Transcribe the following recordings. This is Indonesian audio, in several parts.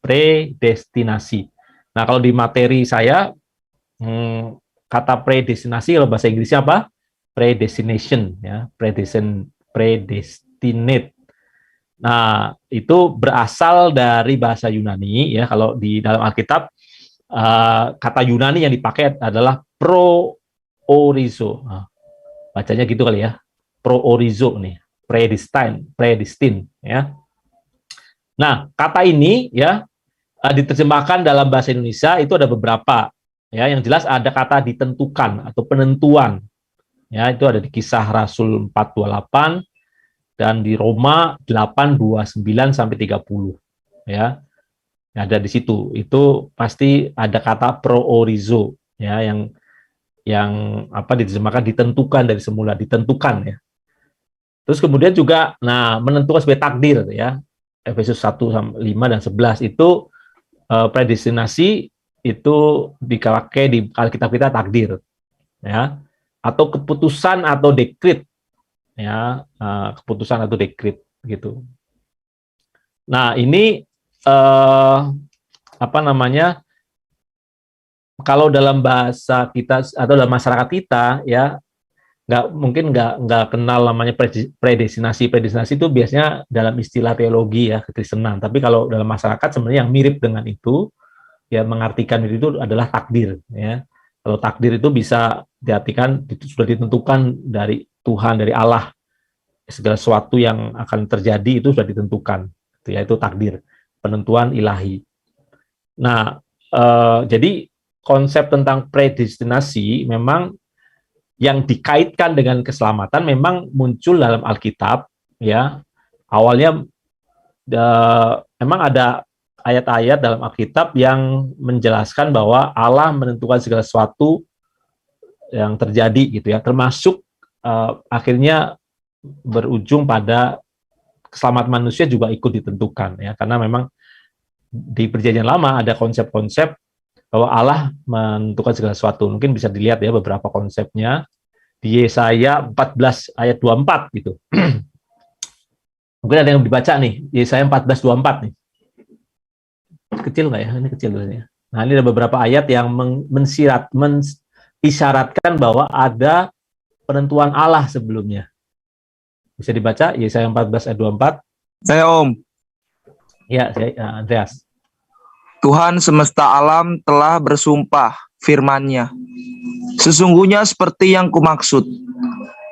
predestinasi. Nah, kalau di materi saya, kata predestinasi kalau bahasa Inggrisnya apa? Predestination, ya, predestinate. Nah, itu berasal dari bahasa Yunani, ya. Kalau di dalam Alkitab, kata Yunani yang dipakai adalah pro-orizo. Nah, bacanya gitu kali ya, pro-orizo nih, predestin, ya. Nah, kata ini ya diterjemahkan dalam bahasa Indonesia itu ada beberapa, ya. Yang jelas ada kata ditentukan atau penentuan, ya. Itu ada di Kisah Rasul 4:28 dan di Roma 8:29 sampai 30, ya. Ada di situ. Itu pasti ada kata pro-orizo, ya, yang apa diterjemahkan ditentukan dari semula, ditentukan, ya. Terus kemudian juga menentukan sebagai takdir, ya. Efesus 1:5 dan 11 itu predestinasi itu dipakai di Alkitab kita takdir, ya, atau keputusan atau dekret, ya, keputusan atau dekret gitu. Nah, ini apa namanya, kalau dalam bahasa kita atau dalam masyarakat kita, ya, mungkin nggak kenal namanya predestinasi. Predestinasi itu biasanya dalam istilah teologi, ya, kekristenan. Tapi kalau dalam masyarakat sebenarnya yang mirip dengan itu, ya, mengartikan itu adalah takdir, ya. Kalau takdir itu bisa diartikan itu sudah ditentukan dari Tuhan, dari Allah, segala sesuatu yang akan terjadi itu sudah ditentukan, yaitu takdir, penentuan ilahi. Nah, jadi konsep tentang predestinasi memang yang dikaitkan dengan keselamatan memang muncul dalam Alkitab, ya. Awalnya memang ada ayat-ayat dalam Alkitab yang menjelaskan bahwa Allah menentukan segala sesuatu yang terjadi gitu, ya, termasuk akhirnya berujung pada keselamatan manusia juga ikut ditentukan, ya, karena memang di Perjanjian Lama ada konsep-konsep bahwa Allah menentukan segala sesuatu. Mungkin bisa dilihat ya beberapa konsepnya di Yesaya 14 ayat 24 gitu. Mungkin ada yang dibaca nih, Yesaya 14:24 nih. Kecil nggak ya? Ini kecil ya. Nah, ini ada beberapa ayat yang mengisyaratkan bahwa ada penentuan Allah sebelumnya. Bisa dibaca Yesaya 14 ayat 24. Saya Om. Ya, saya Andreas. Tuhan semesta alam telah bersumpah firman-Nya. Sesungguhnya seperti yang kumaksud,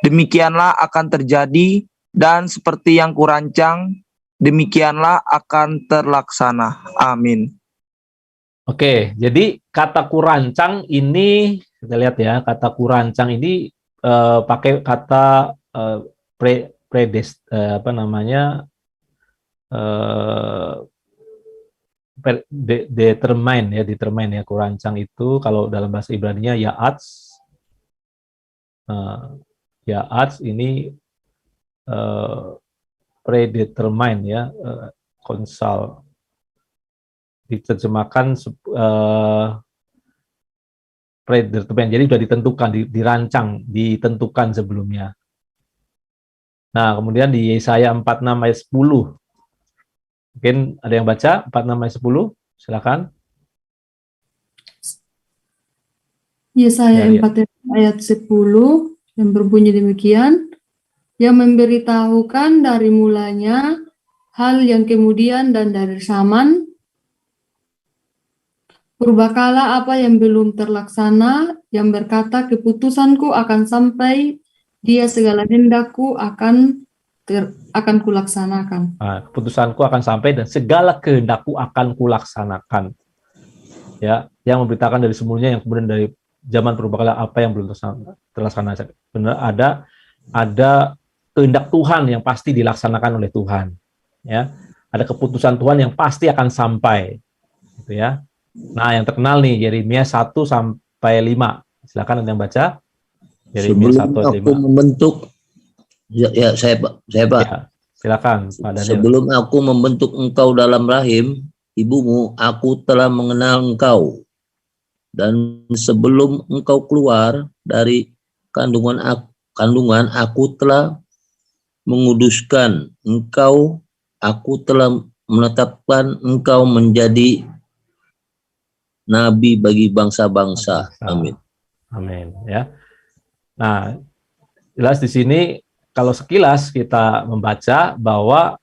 demikianlah akan terjadi, dan seperti yang kurancang, demikianlah akan terlaksana. Amin. Oke, jadi kata kurancang ini, kita lihat ya, kata kurancang ini pakai kata apa namanya, determine ya, determine ya, kurancang itu kalau dalam bahasa Ibrani-nya ya'ats. Ya'ats ini predetermine ya, konsal diterjemahkan predetermine, jadi sudah ditentukan, dirancang, ditentukan sebelumnya. Nah, kemudian di Yesaya 46 ayat 10. Mungkin ada yang baca 46 ayat 10, silakan. Yesaya 4 ayat 10 yang berbunyi demikian, yang memberitahukan dari mulanya hal yang kemudian dan dari zaman, purbakala apa yang belum terlaksana, yang berkata keputusanku akan sampai, dia segala hendakku akan kulaksanakan. Nah, keputusanku akan sampai dan segala kehendakku akan kulaksanakan. Ya, yang memberitakan dari sebelumnya, yang kemudian dari zaman purbakala apa yang belum terlaksana. Benar, ada kehendak Tuhan yang pasti dilaksanakan oleh Tuhan. Ya, ada keputusan Tuhan yang pasti akan sampai. Gitu ya. Nah, yang terkenal nih Yeremia 1-5. Silakan ada yang baca. Yeremia 1-5. Aku membentuk, saya Pak. Ya, silakan Pak Daniel. Sebelum aku membentuk engkau dalam rahim ibumu, aku telah mengenal engkau. Dan sebelum engkau keluar dari kandungan aku telah menguduskan engkau, aku telah menetapkan engkau menjadi nabi bagi bangsa-bangsa. Amin. Amin. Ya. Nah, jelas di sini kalau sekilas kita membaca bahwa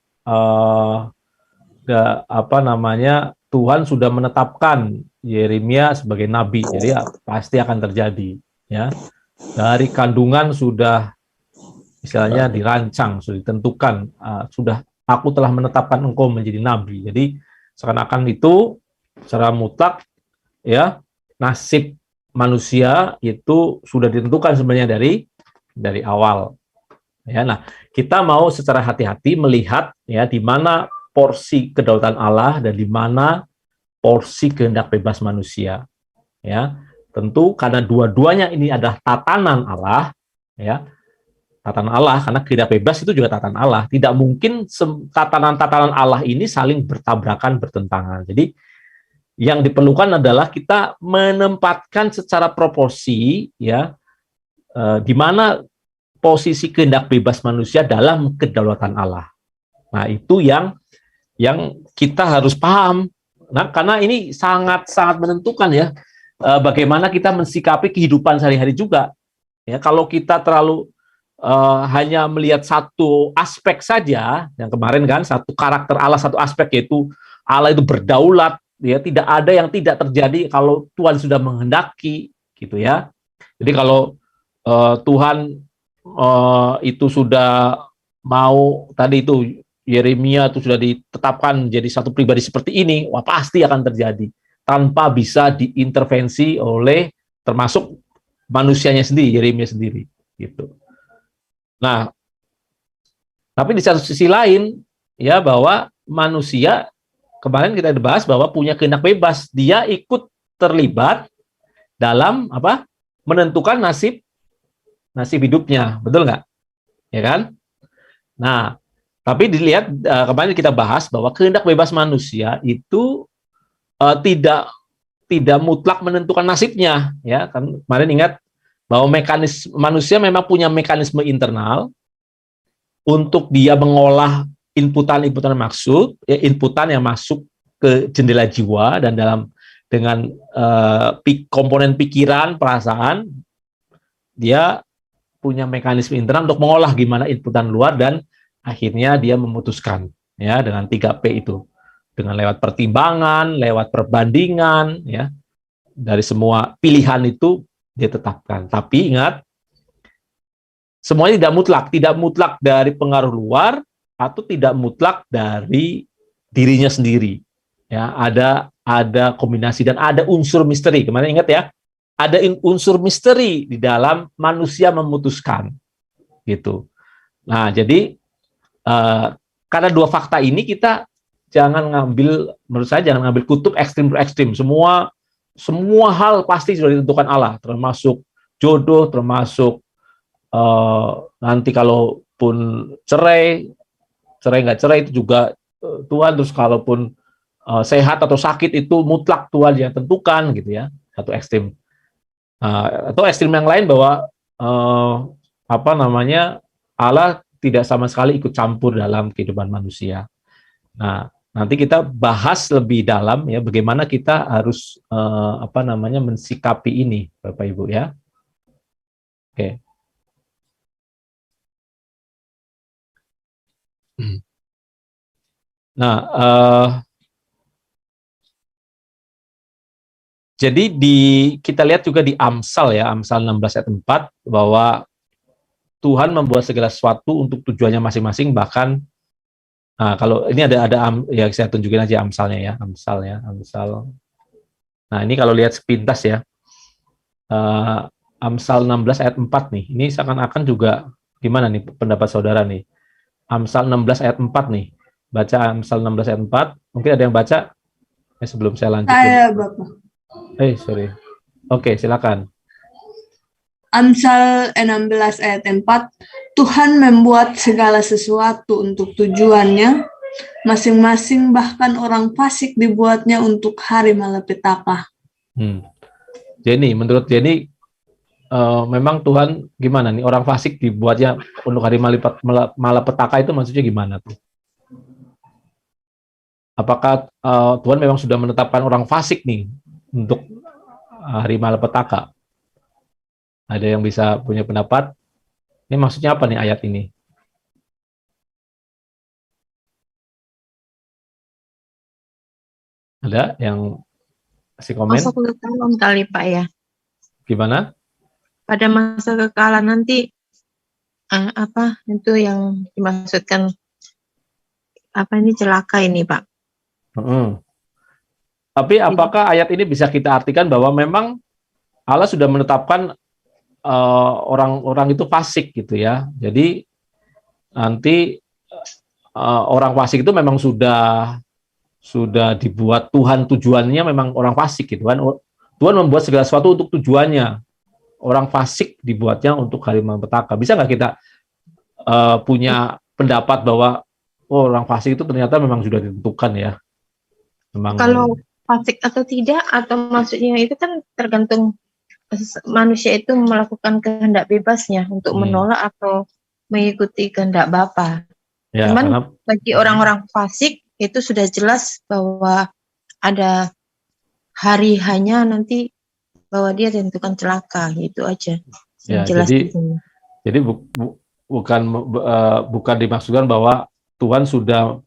Tuhan sudah menetapkan Yeremia sebagai nabi, jadi ya, pasti akan terjadi. Ya, dari kandungan sudah istilahnya dirancang, sudah ditentukan, sudah aku telah menetapkan engkau menjadi nabi. Jadi seakan-akan itu secara mutlak ya nasib manusia itu sudah ditentukan sebenarnya dari awal. Ya, nah kita mau secara hati-hati melihat ya di mana porsi kedaulatan Allah dan di mana porsi kehendak bebas manusia. Ya, tentu karena dua-duanya ini adalah tatanan Allah, ya tatanan Allah, karena kehendak bebas itu juga tatanan Allah. Tidak mungkin tatanan-tatanan Allah ini saling bertabrakan, bertentangan. Jadi yang diperlukan adalah kita menempatkan secara proporsi ya di mana posisi kehendak bebas manusia dalam kedaulatan Allah. Nah, itu yang kita harus paham. Nah, karena ini sangat-sangat menentukan ya bagaimana kita mensikapi kehidupan sehari-hari juga. Ya, kalau kita terlalu hanya melihat satu aspek saja, yang kemarin kan satu karakter Allah, satu aspek yaitu Allah itu berdaulat, ya tidak ada yang tidak terjadi kalau Tuhan sudah menghendaki, gitu ya. Jadi kalau Tuhan itu sudah mau tadi itu Yeremia itu sudah ditetapkan jadi satu pribadi seperti ini, wah pasti akan terjadi tanpa bisa diintervensi oleh termasuk manusianya sendiri, Yeremia sendiri, gitu. Nah, tapi di satu sisi lain ya bahwa manusia kemarin kita bahas bahwa punya kehendak bebas, dia ikut terlibat dalam apa? Menentukan nasib hidupnya, betul nggak? Ya kan? Nah, tapi dilihat kemarin kita bahas bahwa kehendak bebas manusia itu tidak mutlak menentukan nasibnya, ya kan? Kemarin ingat bahwa manusia memang punya mekanisme internal untuk dia mengolah inputan-inputan maksud, ya, inputan yang masuk ke jendela jiwa dan dengan komponen pikiran, perasaan, dia punya mekanisme internal untuk mengolah gimana inputan luar dan akhirnya dia memutuskan ya dengan 3P itu. Dengan lewat pertimbangan, lewat perbandingan ya. Dari semua pilihan itu dia tetapkan. Tapi ingat semuanya tidak mutlak dari pengaruh luar atau tidak mutlak dari dirinya sendiri. Ya, ada kombinasi dan ada unsur misteri. Kemarin ingat ya, ada unsur misteri di dalam manusia memutuskan, gitu. Nah, jadi karena dua fakta ini kita menurut saya jangan ngambil kutub ekstrim per ekstrim. Semua hal pasti sudah ditentukan Allah, termasuk jodoh, termasuk nanti kalaupun cerai nggak cerai itu juga Tuhan. Terus kalaupun sehat atau sakit itu mutlak Tuhan yang tentukan, gitu ya. Satu ekstrim. Atau ekstrim yang lain bahwa Allah tidak sama sekali ikut campur dalam kehidupan manusia. Nah, nanti kita bahas lebih dalam ya bagaimana kita harus mensikapi ini, Bapak Ibu ya. Oke. Nah, jadi kita lihat juga di Amsal ya, Amsal 16 ayat 4 bahwa Tuhan membuat segala sesuatu untuk tujuannya masing-masing, bahkan kalau ini ada ya saya tunjukin aja Amsalnya ya, Amsal. Nah, ini kalau lihat sepintas ya. Amsal 16 ayat 4 nih. Ini seakan-akan juga gimana nih pendapat saudara nih? Amsal 16 ayat 4 nih. Baca Amsal 16 ayat 4. Mungkin ada yang baca sebelum saya lanjut. Saya, Bapak. Sorry. Oke, silakan. Amsal 16 ayat 4, Tuhan membuat segala sesuatu untuk tujuannya, masing-masing bahkan orang fasik dibuatnya untuk hari malapetaka. Jenny, menurut Jenny, memang Tuhan gimana nih, orang fasik dibuatnya untuk hari malapetaka itu maksudnya gimana tuh? apakah Tuhan memang sudah menetapkan orang fasik nih untuk hari malapetaka? Ada yang bisa punya pendapat? Ini maksudnya apa nih ayat ini? Ada yang kasih komen? Masa kekekalan kali Pak ya. Gimana? Pada masa kekekalan nanti apa itu yang dimaksudkan, apa ini celaka ini Pak? Tapi apakah ayat ini bisa kita artikan bahwa memang Allah sudah menetapkan orang-orang itu fasik gitu ya. Jadi nanti orang fasik itu memang sudah dibuat Tuhan, tujuannya memang orang fasik gitu kan. Tuhan membuat segala sesuatu untuk tujuannya. Orang fasik dibuatnya untuk hari malapetaka. Bisa nggak kita punya pendapat bahwa orang fasik itu ternyata memang sudah ditentukan ya? Memang. Kalau fasik atau tidak, atau maksudnya itu kan tergantung manusia itu melakukan kehendak bebasnya untuk menolak atau mengikuti kehendak Bapa. Ya, cuman bagi orang-orang fasik itu sudah jelas bahwa ada hari hanya nanti bahwa dia ditentukan celaka, itu aja. Ya, jelas jadi bukan dimaksudkan bahwa Tuhan sudah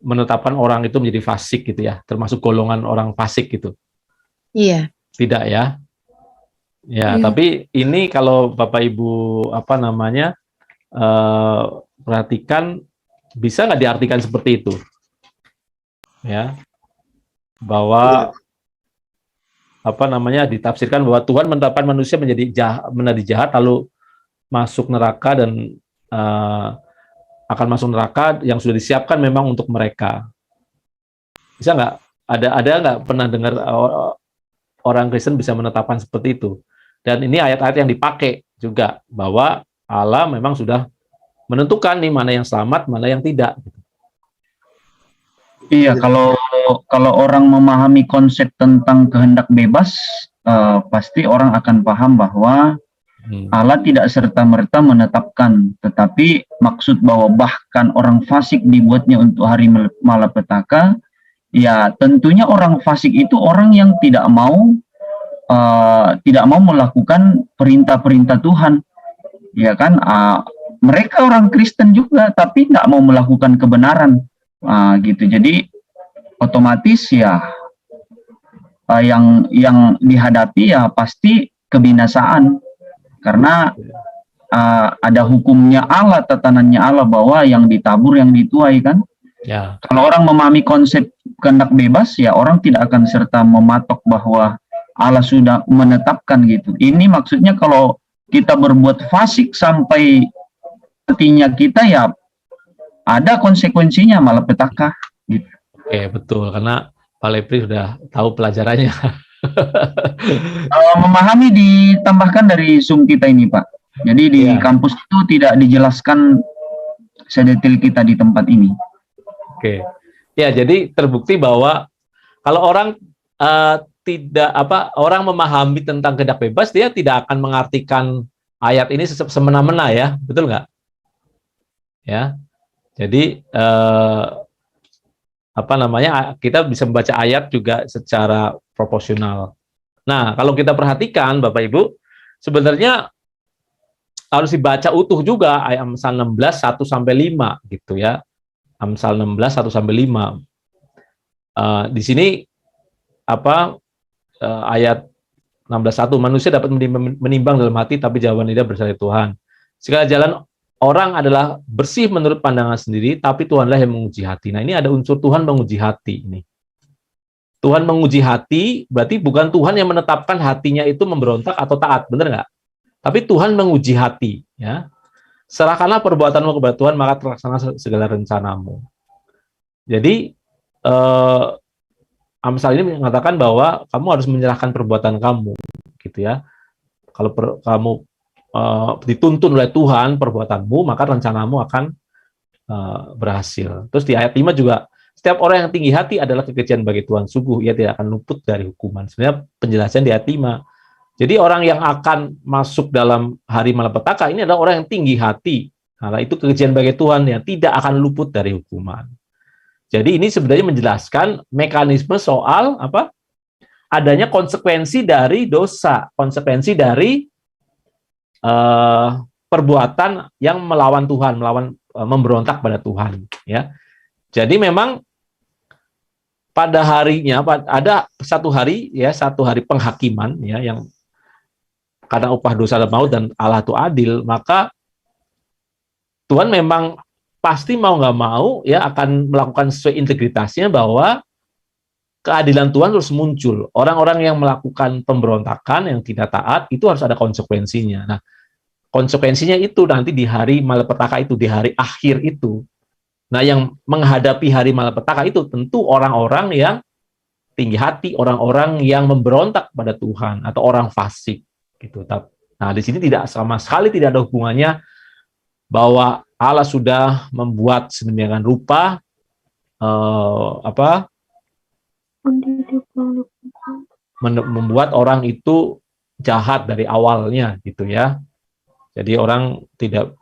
menetapkan orang itu menjadi fasik gitu ya, termasuk golongan orang fasik gitu. Iya. Tidak ya. Ya, tapi ini kalau Bapak Ibu perhatikan, bisa nggak diartikan seperti itu? Ya, bahwa ditafsirkan bahwa Tuhan menetapkan manusia menjadi jahat lalu masuk neraka dan akan masuk neraka yang sudah disiapkan memang untuk mereka. Bisa nggak? Ada nggak pernah dengar orang Kristen bisa menetapkan seperti itu? Dan ini ayat-ayat yang dipakai juga bahwa Allah memang sudah menentukan nih mana yang selamat, mana yang tidak. Iya, kalau orang memahami konsep tentang kehendak bebas, pasti orang akan paham bahwa Allah tidak serta-merta menetapkan, tetapi maksud bahwa bahkan orang fasik dibuatnya untuk hari malapetaka, ya tentunya orang fasik itu orang yang tidak mau melakukan perintah-perintah Tuhan, ya kan? Mereka orang Kristen juga, tapi nggak mau melakukan kebenaran. Gitu. Jadi otomatis ya yang dihadapi ya pasti kebinasaan, karena ada hukumnya Allah, tatanannya Allah bahwa yang ditabur yang dituai kan. Ya. Kalau orang memahami konsep kehendak bebas, ya orang tidak akan serta mematok bahwa Allah sudah menetapkan gitu. Ini maksudnya kalau kita berbuat fasik sampai matinya kita, ya ada konsekuensinya malapetaka gitu. Oke, betul, karena Pak Lepri sudah tahu pelajarannya. Memahami ditambahkan dari Zoom kita ini, Pak. Jadi di kampus itu tidak dijelaskan sedetail kita di tempat ini. Oke. Ya, jadi terbukti bahwa kalau orang orang memahami tentang kehendak bebas, dia tidak akan mengartikan ayat ini semena-mena ya, betul nggak? Ya. Jadi kita bisa membaca ayat juga secara proporsional. Nah, kalau kita perhatikan Bapak Ibu, sebenarnya harus dibaca utuh juga ayat Amsal 16 1 sampai 5 gitu ya. Amsal 16 1 sampai 5. Di sini ayat 16:1, manusia dapat menimbang dalam hati tapi jawaban lidah berserah Tuhan. Segala jalan orang adalah bersih menurut pandangan sendiri, tapi Tuhanlah yang menguji hati. Nah, ini ada unsur Tuhan menguji hati ini. Tuhan menguji hati, berarti bukan Tuhan yang menetapkan hatinya itu memberontak atau taat, benar nggak? Tapi Tuhan menguji hati. Ya. Serahkanlah perbuatanmu kepada Tuhan, maka terlaksana segala rencanamu. Jadi, Amsal ini mengatakan bahwa kamu harus menyerahkan perbuatan kamu, gitu ya. Kalau kamu dituntun oleh Tuhan perbuatanmu, maka rencanamu akan berhasil. Terus di ayat 5 juga, setiap orang yang tinggi hati adalah kekejian bagi Tuhan, sungguh ia tidak akan luput dari hukuman. Sebenarnya penjelasan di ayat 5. Jadi orang yang akan masuk dalam hari malapetaka ini adalah orang yang tinggi hati. Nah, itu kekejian bagi Tuhan yang tidak akan luput dari hukuman. Jadi ini sebenarnya menjelaskan mekanisme soal apa? Adanya konsekuensi dari dosa, konsekuensi dari perbuatan yang melawan Tuhan, memberontak pada Tuhan. Ya, jadi memang pada harinya ada satu hari penghakiman ya yang karena upah dosa adalah maut dan Allah itu adil, maka Tuhan memang pasti mau nggak mau ya akan melakukan sesuai integritasnya bahwa keadilan Tuhan terus muncul. Orang-orang yang melakukan pemberontakan yang tidak taat itu harus ada konsekuensinya. Nah, konsekuensinya itu nanti di hari malapetaka itu, di hari akhir itu. Nah, yang menghadapi hari malapetaka itu tentu orang-orang yang tinggi hati, orang-orang yang memberontak pada Tuhan atau orang fasik gitu. Nah, di sini tidak sama sekali tidak ada hubungannya bahwa Allah sudah membuat sedemikian rupa membuat orang itu jahat dari awalnya gitu ya. Jadi orang tidak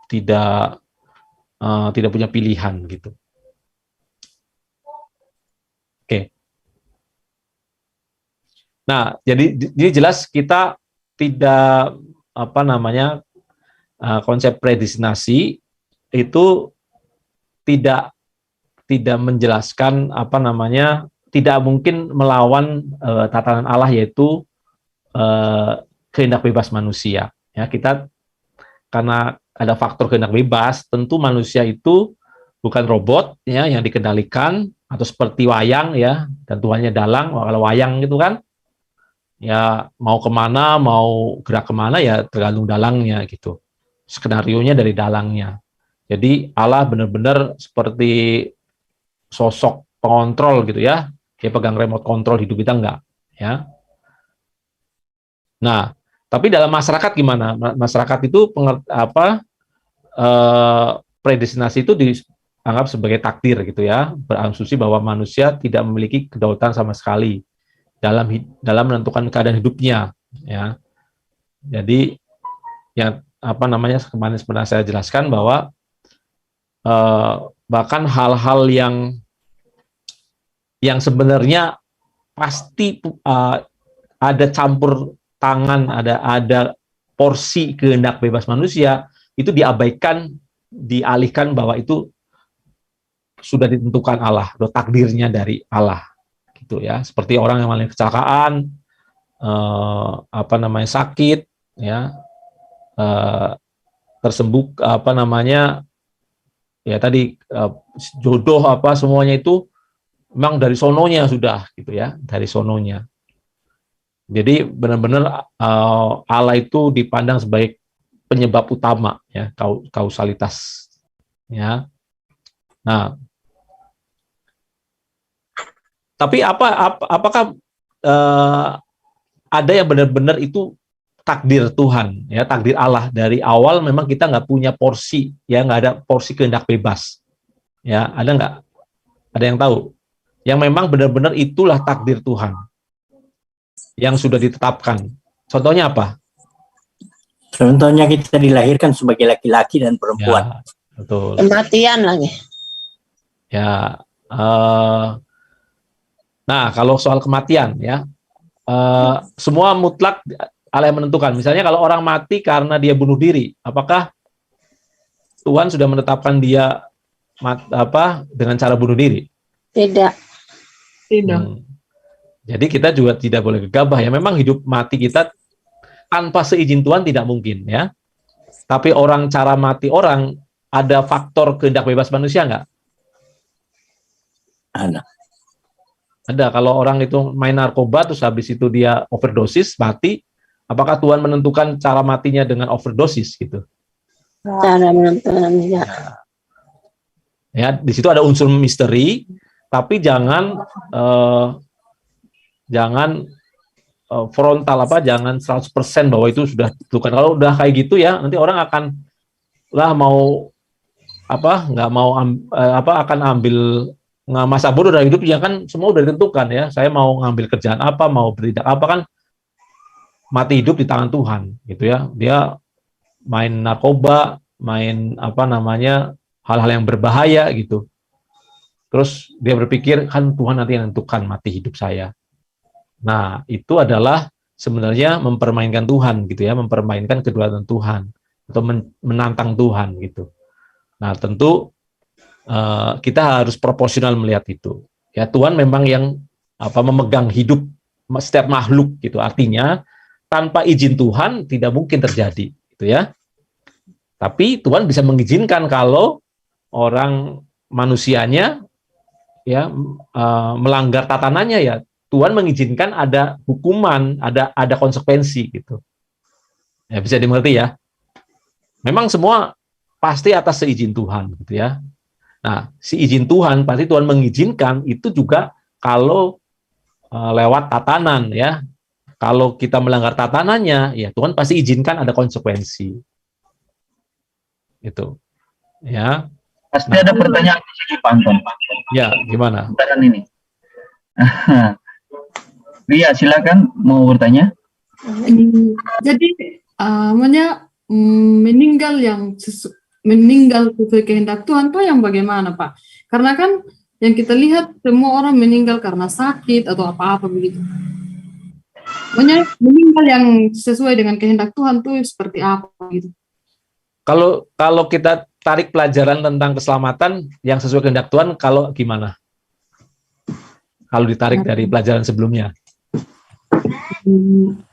punya pilihan gitu. Oke. Nah, jadi jelas kita tidak konsep predestinasi itu tidak menjelaskan tidak mungkin melawan tatanan Allah, yaitu kehendak bebas manusia. Ya, kita karena ada faktor kehendak bebas, tentu manusia itu bukan robot ya yang dikendalikan atau seperti wayang ya, dan Tuhannya dalang. Kalau wayang gitu kan, ya mau kemana, mau gerak kemana ya tergantung dalangnya gitu. Skenarionya dari dalangnya. Jadi Allah benar-benar seperti sosok pengontrol gitu ya. Kayak pegang remote control hidup kita enggak, ya. Nah, tapi dalam masyarakat gimana? Masyarakat itu predestinasi itu dianggap sebagai takdir gitu ya, berasumsi bahwa manusia tidak memiliki kedaulatan sama sekali dalam menentukan keadaan hidupnya, ya. Jadi yang kemarin pernah saya jelaskan bahwa bahkan hal-hal yang sebenarnya pasti ada campur tangan, ada porsi kehendak bebas manusia, itu dialihkan bahwa itu sudah ditentukan Allah, atau takdirnya dari Allah, gitu ya. Seperti orang yang mengalami kecelakaan, sakit, ya, tersembuh, ya tadi jodoh semuanya itu memang dari sononya sudah gitu ya, dari sononya. Jadi benar-benar Allah itu dipandang sebagai penyebab utama ya, kausalitas ya. Nah, tapi apakah ada yang benar-benar itu takdir Tuhan ya, takdir Allah dari awal memang kita nggak punya porsi ya, nggak ada porsi kehendak bebas ya, ada nggak? Ada yang tahu? Yang memang benar-benar itulah takdir Tuhan yang sudah ditetapkan. Contohnya apa? Contohnya kita dilahirkan sebagai laki-laki dan perempuan. Ya, betul. Kematian lagi. Ya. Nah, kalau soal kematian ya, semua mutlak Allah yang menentukan. Misalnya kalau orang mati karena dia bunuh diri, apakah Tuhan sudah menetapkan dia dengan cara bunuh diri? Tidak. Jadi kita juga tidak boleh gegabah ya. Memang hidup mati kita tanpa seizin Tuhan tidak mungkin ya. Tapi cara mati orang, ada faktor kehendak bebas manusia nggak? Ada. Kalau orang itu main narkoba terus habis itu dia overdosis mati, apakah Tuhan menentukan cara matinya dengan overdosis gitu? Cara menentukannya. Ya, di situ ada unsur misteri, tapi jangan frontal jangan 100% bahwa itu sudah ditentukan. Kalau udah kayak gitu ya, nanti orang akan akan ambil masa bodoh dari hidup ya kan, semua udah ditentukan ya. Saya mau ngambil kerjaan apa, mau bertindak apa, kan mati hidup di tangan Tuhan gitu ya. Dia main narkoba, main hal-hal yang berbahaya gitu. terus dia berpikir kan Tuhan nanti yang menentukan mati hidup saya. Nah, itu adalah sebenarnya mempermainkan Tuhan gitu ya, mempermainkan kedaulatan Tuhan atau menantang Tuhan gitu. Nah, tentu kita harus proporsional melihat itu. Ya, Tuhan memang yang memegang hidup setiap makhluk gitu. Artinya tanpa izin Tuhan tidak mungkin terjadi, gitu ya. Tapi Tuhan bisa mengizinkan kalau orang manusianya ya melanggar tatanannya, ya Tuhan mengizinkan ada hukuman, ada konsekuensi gitu. Ya, bisa dimengerti ya. Memang semua pasti atas seizin Tuhan gitu ya. Nah, si izin Tuhan pasti Tuhan mengizinkan itu juga kalau lewat tatanan ya. Kalau kita melanggar tatanannya, ya Tuhan pasti izinkan ada konsekuensi. Itu. Ya. Pasti ada pertanyaan di sini, Pak Anton. Ya, gimana? Sekarang ini. Ria, silakan mau bertanya. Jadi, meninggal sesuai kehendak Tuhan tuh yang bagaimana, Pak? Karena kan yang kita lihat semua orang meninggal karena sakit atau apa-apa begitu. Meninggal yang sesuai dengan kehendak Tuhan tuh seperti apa gitu? Kalau kita tarik pelajaran tentang keselamatan yang sesuai kehendak Tuhan, kalau gimana? Kalau ditarik dari pelajaran sebelumnya?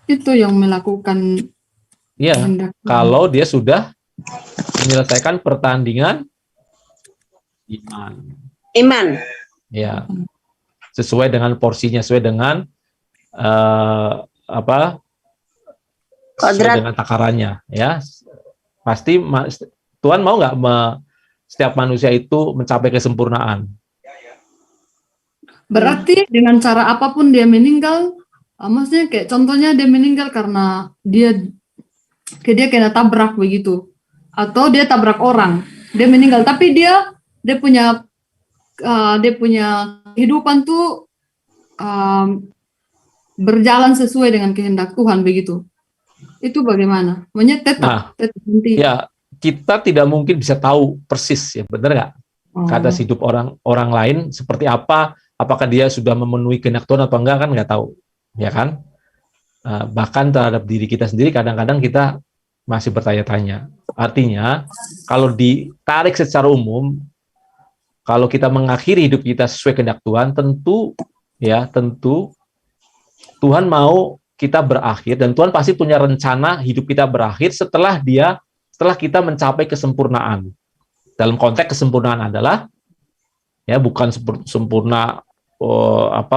Itu yang melakukan. Iya, kalau dia sudah menyelesaikan pertandingan iman. Ya, sesuai dengan porsinya, sesuai dengan sesuai dengan takarannya, ya. Pasti Tuhan mau nggak setiap manusia itu mencapai kesempurnaan. Berarti dengan cara apapun dia meninggal, maksudnya kayak contohnya dia meninggal karena dia kena tabrak begitu, atau dia tabrak orang, dia meninggal, tapi dia punya kehidupan tuh berjalan sesuai dengan kehendak Tuhan begitu. Itu bagaimana? Tetap ya kita tidak mungkin bisa tahu persis ya, benar nggak? Keadaan hidup orang lain seperti apa? Apakah dia sudah memenuhi kehendak Tuhan atau enggak, kan nggak tahu, ya kan? Bahkan terhadap diri kita sendiri kadang-kadang kita masih bertanya-tanya. Artinya kalau ditarik secara umum, kalau kita mengakhiri hidup kita sesuai kehendak Tuhan, tentu Tuhan mau kita berakhir, dan Tuhan pasti punya rencana hidup kita berakhir setelah kita mencapai kesempurnaan. Dalam konteks kesempurnaan adalah ya bukan sempurna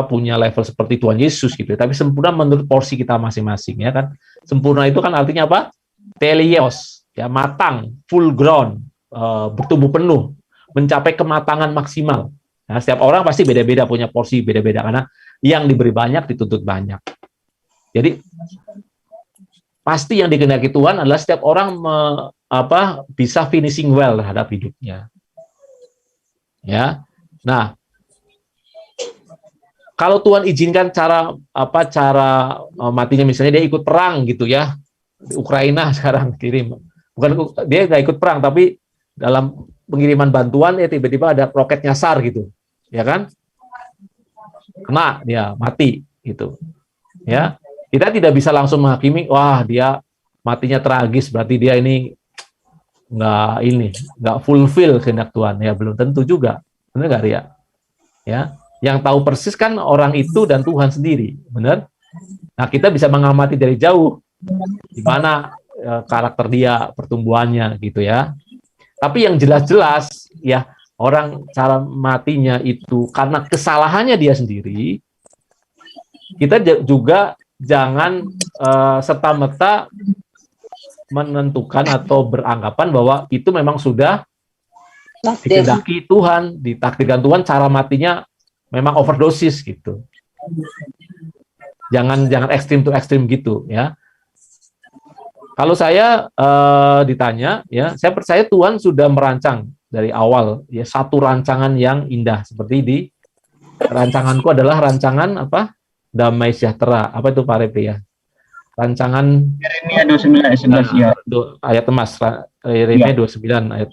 punya level seperti Tuhan Yesus gitu, tapi sempurna menurut porsi kita masing-masing, ya kan. Sempurna itu kan artinya apa? Teleos, ya, matang, full grown, bertumbuh penuh, mencapai kematangan maksimal. Nah, setiap orang pasti beda-beda, punya porsi beda-beda, karena yang diberi banyak dituntut banyak. Jadi pasti yang dikehendaki Tuhan adalah setiap orang bisa finishing well terhadap hidupnya. Ya. Nah, kalau Tuhan izinkan cara matinya, misalnya dia ikut perang gitu ya, di Ukraina sekarang kirim, bukan dia nggak ikut perang, tapi dalam pengiriman bantuan ya tiba-tiba ada roket nyasar gitu, ya kan, kena dia mati gitu, ya. Kita tidak bisa langsung menghakimi, wah dia matinya tragis, berarti dia ini nggak fulfill kehendak Tuhan, ya belum tentu juga, benar nggak Ria? Ya, yang tahu persis kan orang itu dan Tuhan sendiri, benar? Nah, kita bisa mengamati dari jauh di mana karakter dia, pertumbuhannya gitu ya. Tapi yang jelas-jelas ya, orang cara matinya itu karena kesalahannya dia sendiri, kita juga jangan serta-merta menentukan atau beranggapan bahwa itu memang sudah dikehendaki Tuhan, ditakdirkan Tuhan, cara matinya memang overdosis gitu. Jangan ekstrim to ekstrim gitu ya. Kalau saya ditanya ya, saya percaya Tuhan sudah merancang dari awal ya, satu rancangan yang indah, seperti di rancanganku adalah rancangan apa? Damai sejahtera. Apa itu Pak Repi ya? Rancangan Yeremia 29 ayat 11 ya. Ayat emas, Yeremia 29 ayat.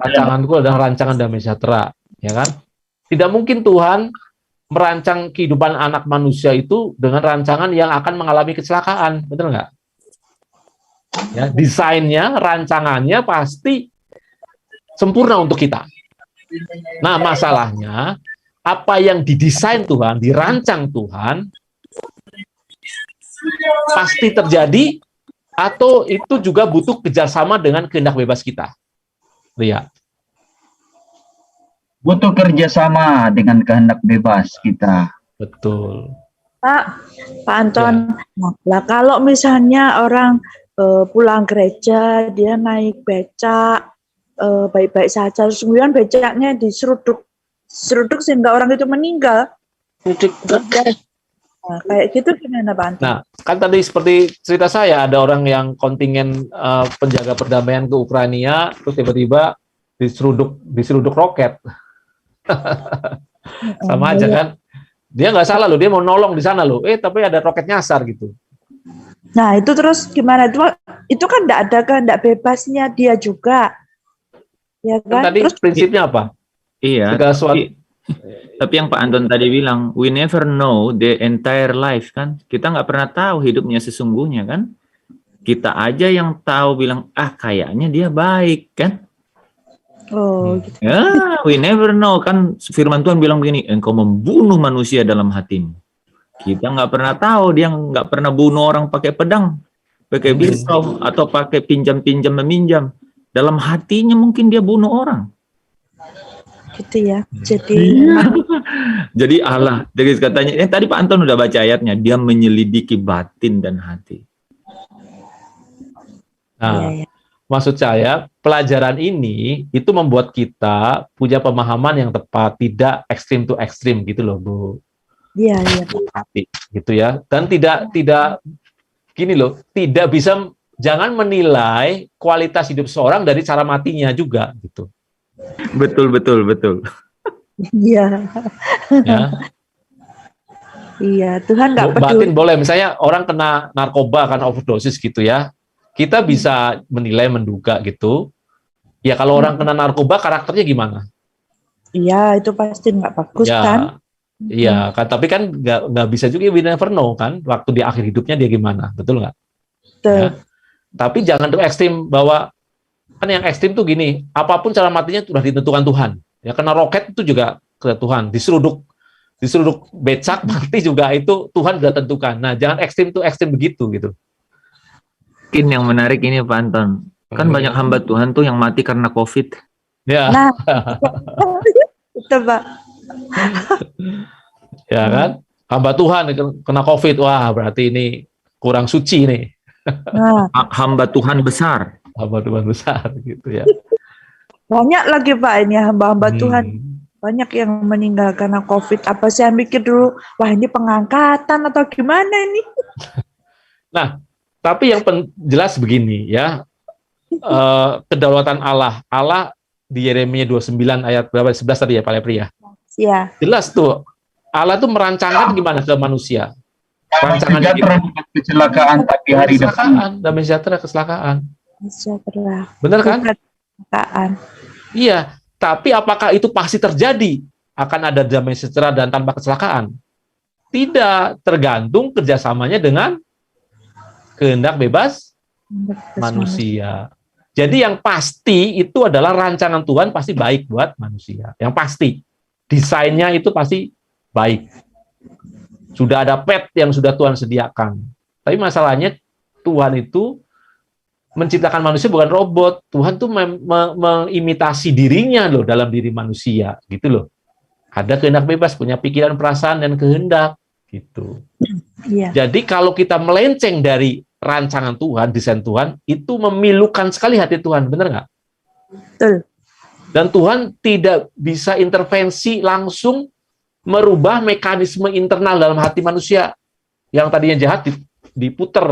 Rancanganku adalah rancangan damai sejahtera, ya kan? Tidak mungkin Tuhan merancang kehidupan anak manusia itu dengan rancangan yang akan mengalami kecelakaan, betul nggak? Ya, desainnya, rancangannya pasti sempurna untuk kita. Nah, masalahnya apa yang didesain Tuhan, dirancang Tuhan, pasti terjadi atau itu juga butuh kerjasama dengan kehendak bebas kita. Lihat. Butuh kerjasama dengan kehendak bebas kita. Betul. Pak Anton, nah, kalau misalnya orang pulang gereja, dia naik becak, baik-baik saja, kemudian becaknya diseruduk sehingga orang itu meninggal. Nah, kayak gitu gimana Pak Anton? Nah, kan tadi seperti cerita saya, ada orang yang kontingen penjaga perdamaian ke Ukraina, terus tiba-tiba diseruduk roket. Sama aja kan? Dia nggak salah loh, dia mau nolong di sana loh. Tapi ada roket nyasar gitu. Nah, itu terus gimana? Itu kan tidak ada kehendak bebasnya dia juga. Ya kan? Tadi Terus prinsipnya apa? Iya, tapi yang Pak Anton tadi bilang, we never know the entire life kan. Kita nggak pernah tahu hidupnya sesungguhnya kan. Kita aja yang tahu bilang, kayaknya dia baik kan. gitu. Ya, we never know kan. Firman Tuhan bilang begini, engkau membunuh manusia dalam hatimu. Kita nggak pernah tahu, dia nggak pernah bunuh orang pakai pedang, pakai pisau, atau pakai pinjam-pinjam meminjam. Dalam hatinya mungkin dia bunuh orang. Gitu ya. Jadi Jadi Allah, jadi katanya, tadi Pak Anton udah baca ayatnya, dia menyelidiki batin dan hati. Nah, maksud saya, pelajaran ini itu membuat kita punya pemahaman yang tepat, tidak ekstrim to ekstrim gitu loh, Bu. Iya. Gitu ya. Dan tidak gini loh, tidak bisa, jangan menilai kualitas hidup seorang dari cara matinya juga gitu. Betul. Iya. Ya. Iya, Tuhan nggak peduli. Batin boleh, misalnya orang kena narkoba kan overdosis gitu ya. Kita bisa menilai, menduga gitu. Ya kalau orang kena narkoba karakternya gimana? Iya, itu pasti nggak bagus kan? Iya, kan, tapi kan nggak bisa juga, we never know kan, waktu di akhir hidupnya dia gimana, betul nggak? Betul. Ya. Tapi jangan tuh ekstrim, bahwa kan yang ekstrim tuh gini, apapun cara matinya sudah ditentukan Tuhan. Ya kena roket itu juga ke Tuhan, diseruduk becak mati juga itu Tuhan sudah tentukan. Nah, jangan ekstrim tuh ekstrim begitu gitu. Mungkin yang menarik ini Pak Anton, kan banyak hamba Tuhan tuh yang mati karena COVID. Ya. Nah, itu Pak. Ya kan? Hamba Tuhan kena COVID, wah berarti ini kurang suci nih. Nah, Hamba Tuhan besar. Hamba Tuhan besar gitu ya. banyak lagi Pak ini hamba-hamba Tuhan. Banyak yang meninggal karena COVID. Apa saya mikir dulu, wah ini pengangkatan atau gimana ini? Nah, tapi yang jelas begini ya, kedaulatan Allah di Yeremia 29 ayat berapa, 11 tadi ya Pak Lepri ya? Ya. Jelas tuh, Allah tuh merancangkan gimana ke manusia. Rancangannya gimana? Kecelakaan tapi hari depan. Damai sejahtera kecelakaan. Sejahtera. Benar kan? Kecelakaan. Iya, tapi apakah itu pasti terjadi? Akan ada damai sejahtera dan tanpa kecelakaan? Tidak, tergantung kerjasamanya dengan kehendak bebas manusia. Jadi yang pasti itu adalah rancangan Tuhan pasti baik buat manusia. Yang pasti. Desainnya itu pasti baik. Sudah ada pet yang sudah Tuhan sediakan. Tapi masalahnya Tuhan itu menciptakan manusia bukan robot. Tuhan tuh mengimitasi dirinya loh dalam diri manusia, gitu loh. Ada kehendak bebas, punya pikiran, perasaan, dan kehendak, gitu. Iya. Jadi kalau kita melenceng dari rancangan Tuhan, desain Tuhan, itu memilukan sekali hati Tuhan, benar nggak? Betul. Dan Tuhan tidak bisa intervensi langsung merubah mekanisme internal dalam hati manusia yang tadinya jahat diputer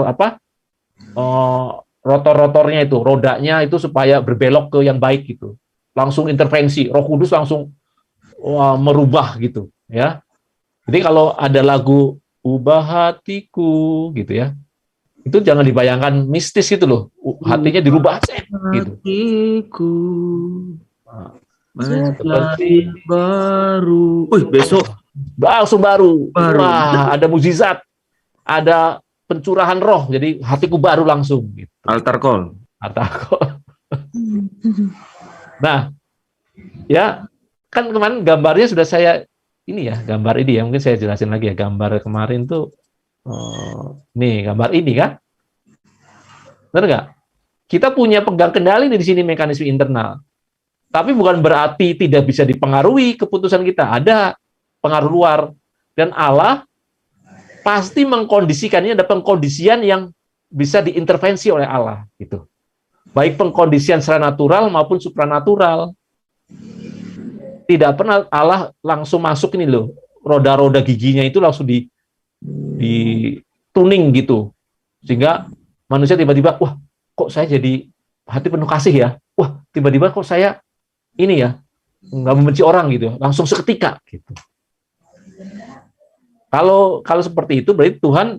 rotor-rotornya itu, rodanya itu supaya berbelok ke yang baik gitu. Langsung intervensi, Roh Kudus langsung merubah gitu ya. Jadi kalau ada lagu ubah hatiku gitu ya, itu jangan dibayangkan mistis gitu loh, hatinya dirubah gitu. Seperti baru. Besok langsung baru. Baru. Wah, ada mukjizat, ada pencurahan roh, jadi hatiku baru langsung. Gitu. altar call. Nah, ya kan kemarin gambarnya sudah saya ini ya, gambar ini ya, mungkin saya jelasin lagi ya. Gambar kemarin tuh, nih gambar ini kan, benar nggak? Kita punya pegang kendali di sini mekanisme internal. Tapi bukan berarti tidak bisa dipengaruhi keputusan kita. Ada pengaruh luar. Dan Allah pasti mengkondisikannya, ada pengkondisian yang bisa diintervensi oleh Allah. Gitu. Baik pengkondisian secara natural maupun supranatural. Tidak pernah Allah langsung masuk ini loh. Roda-roda giginya itu langsung di tuning gitu. Sehingga manusia tiba-tiba, wah kok saya jadi hati penuh kasih ya. Wah tiba-tiba kok saya ini ya, nggak membenci orang gitu, langsung seketika gitu. Kalau seperti itu berarti Tuhan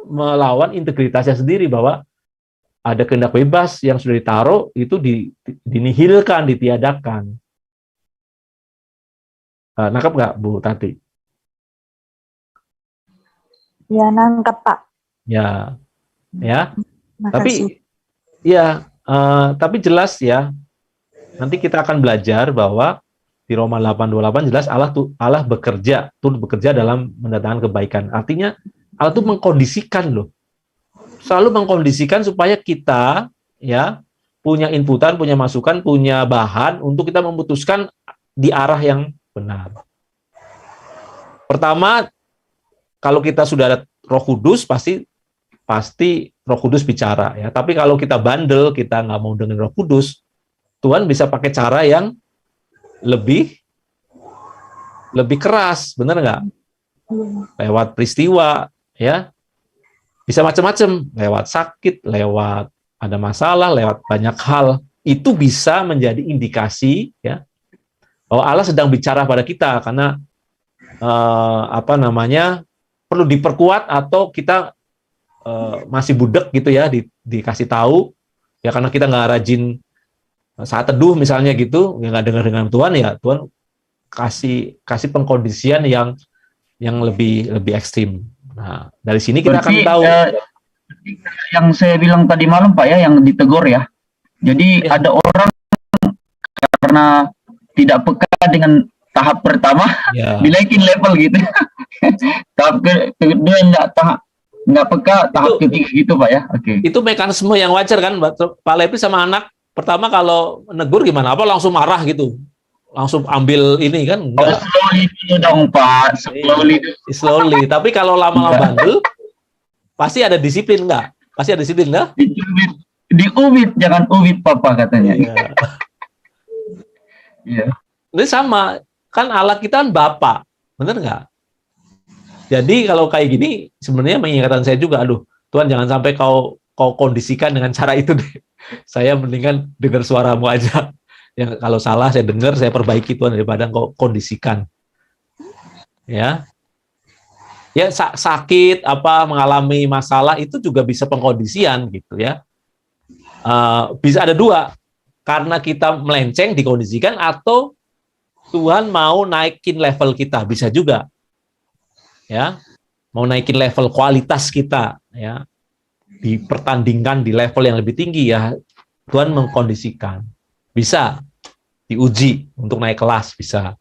melawan integritasnya sendiri, bahwa ada kehendak bebas yang sudah ditaruh itu dinihilkan, ditiadakan. Nangkap nggak Bu Tati? Ya, nangkep Pak. Ya. Makasih. Tapi jelas ya. Nanti kita akan belajar bahwa di Roma 8:28 jelas Allah bekerja dalam mendatangkan kebaikan. Artinya Allah itu mengkondisikan loh. Selalu mengkondisikan supaya kita ya punya inputan, punya masukan, punya bahan untuk kita memutuskan di arah yang benar. Pertama, kalau kita sudah ada Roh Kudus pasti Roh Kudus bicara ya. Tapi kalau kita bandel, kita nggak mau dengerin Roh Kudus, Tuhan bisa pakai cara yang lebih keras, benar nggak? Lewat peristiwa, ya, bisa macam-macam, lewat sakit, lewat ada masalah, lewat banyak hal. Itu bisa menjadi indikasi, ya, bahwa Allah sedang bicara pada kita, karena perlu diperkuat atau kita masih budek gitu ya, dikasih tahu, ya karena kita nggak rajin saat teduh misalnya gitu, nggak dengar dengan Tuhan, ya Tuhan kasih pengkondisian yang lebih ekstrim. Nah, dari sini kita akan tahu. Yang saya bilang tadi malam Pak ya, yang ditegur ya. Jadi ada orang karena tidak peka dengan tahap pertama, dinaikin level gitu. Tahap kedua nggak peka, tahap ketiga gitu Pak ya. Oke. Itu mekanisme yang wajar kan, Pak Lepi sama anak. Pertama kalau negur gimana? Apa langsung marah gitu? Langsung ambil ini kan? Enggak. Slowly dulu dong Pak, slowly. Tapi kalau lama-lama bandel, pasti ada disiplin nggak? Pasti ada disiplin nggak? Diubit, jangan ubit Papa katanya. Iya. Ini sama, kan Allah kita kan Bapa, bener nggak? Jadi kalau kayak gini, sebenarnya mengingatkan saya juga, aduh, Tuhan jangan sampai kau kondisikan dengan cara itu deh. Saya mendingan dengar suaramu aja. Yang kalau salah saya dengar, saya perbaiki Tuhan, daripada kau kondisikan. Ya, sakit mengalami masalah itu juga bisa pengkondisian gitu ya. Bisa ada dua, karena kita melenceng dikondisikan, atau Tuhan mau naikin level kita, bisa juga. Ya, mau naikin level kualitas kita, ya, dipertandingkan di level yang lebih tinggi, ya Tuhan mengkondisikan, bisa diuji untuk naik kelas, bisa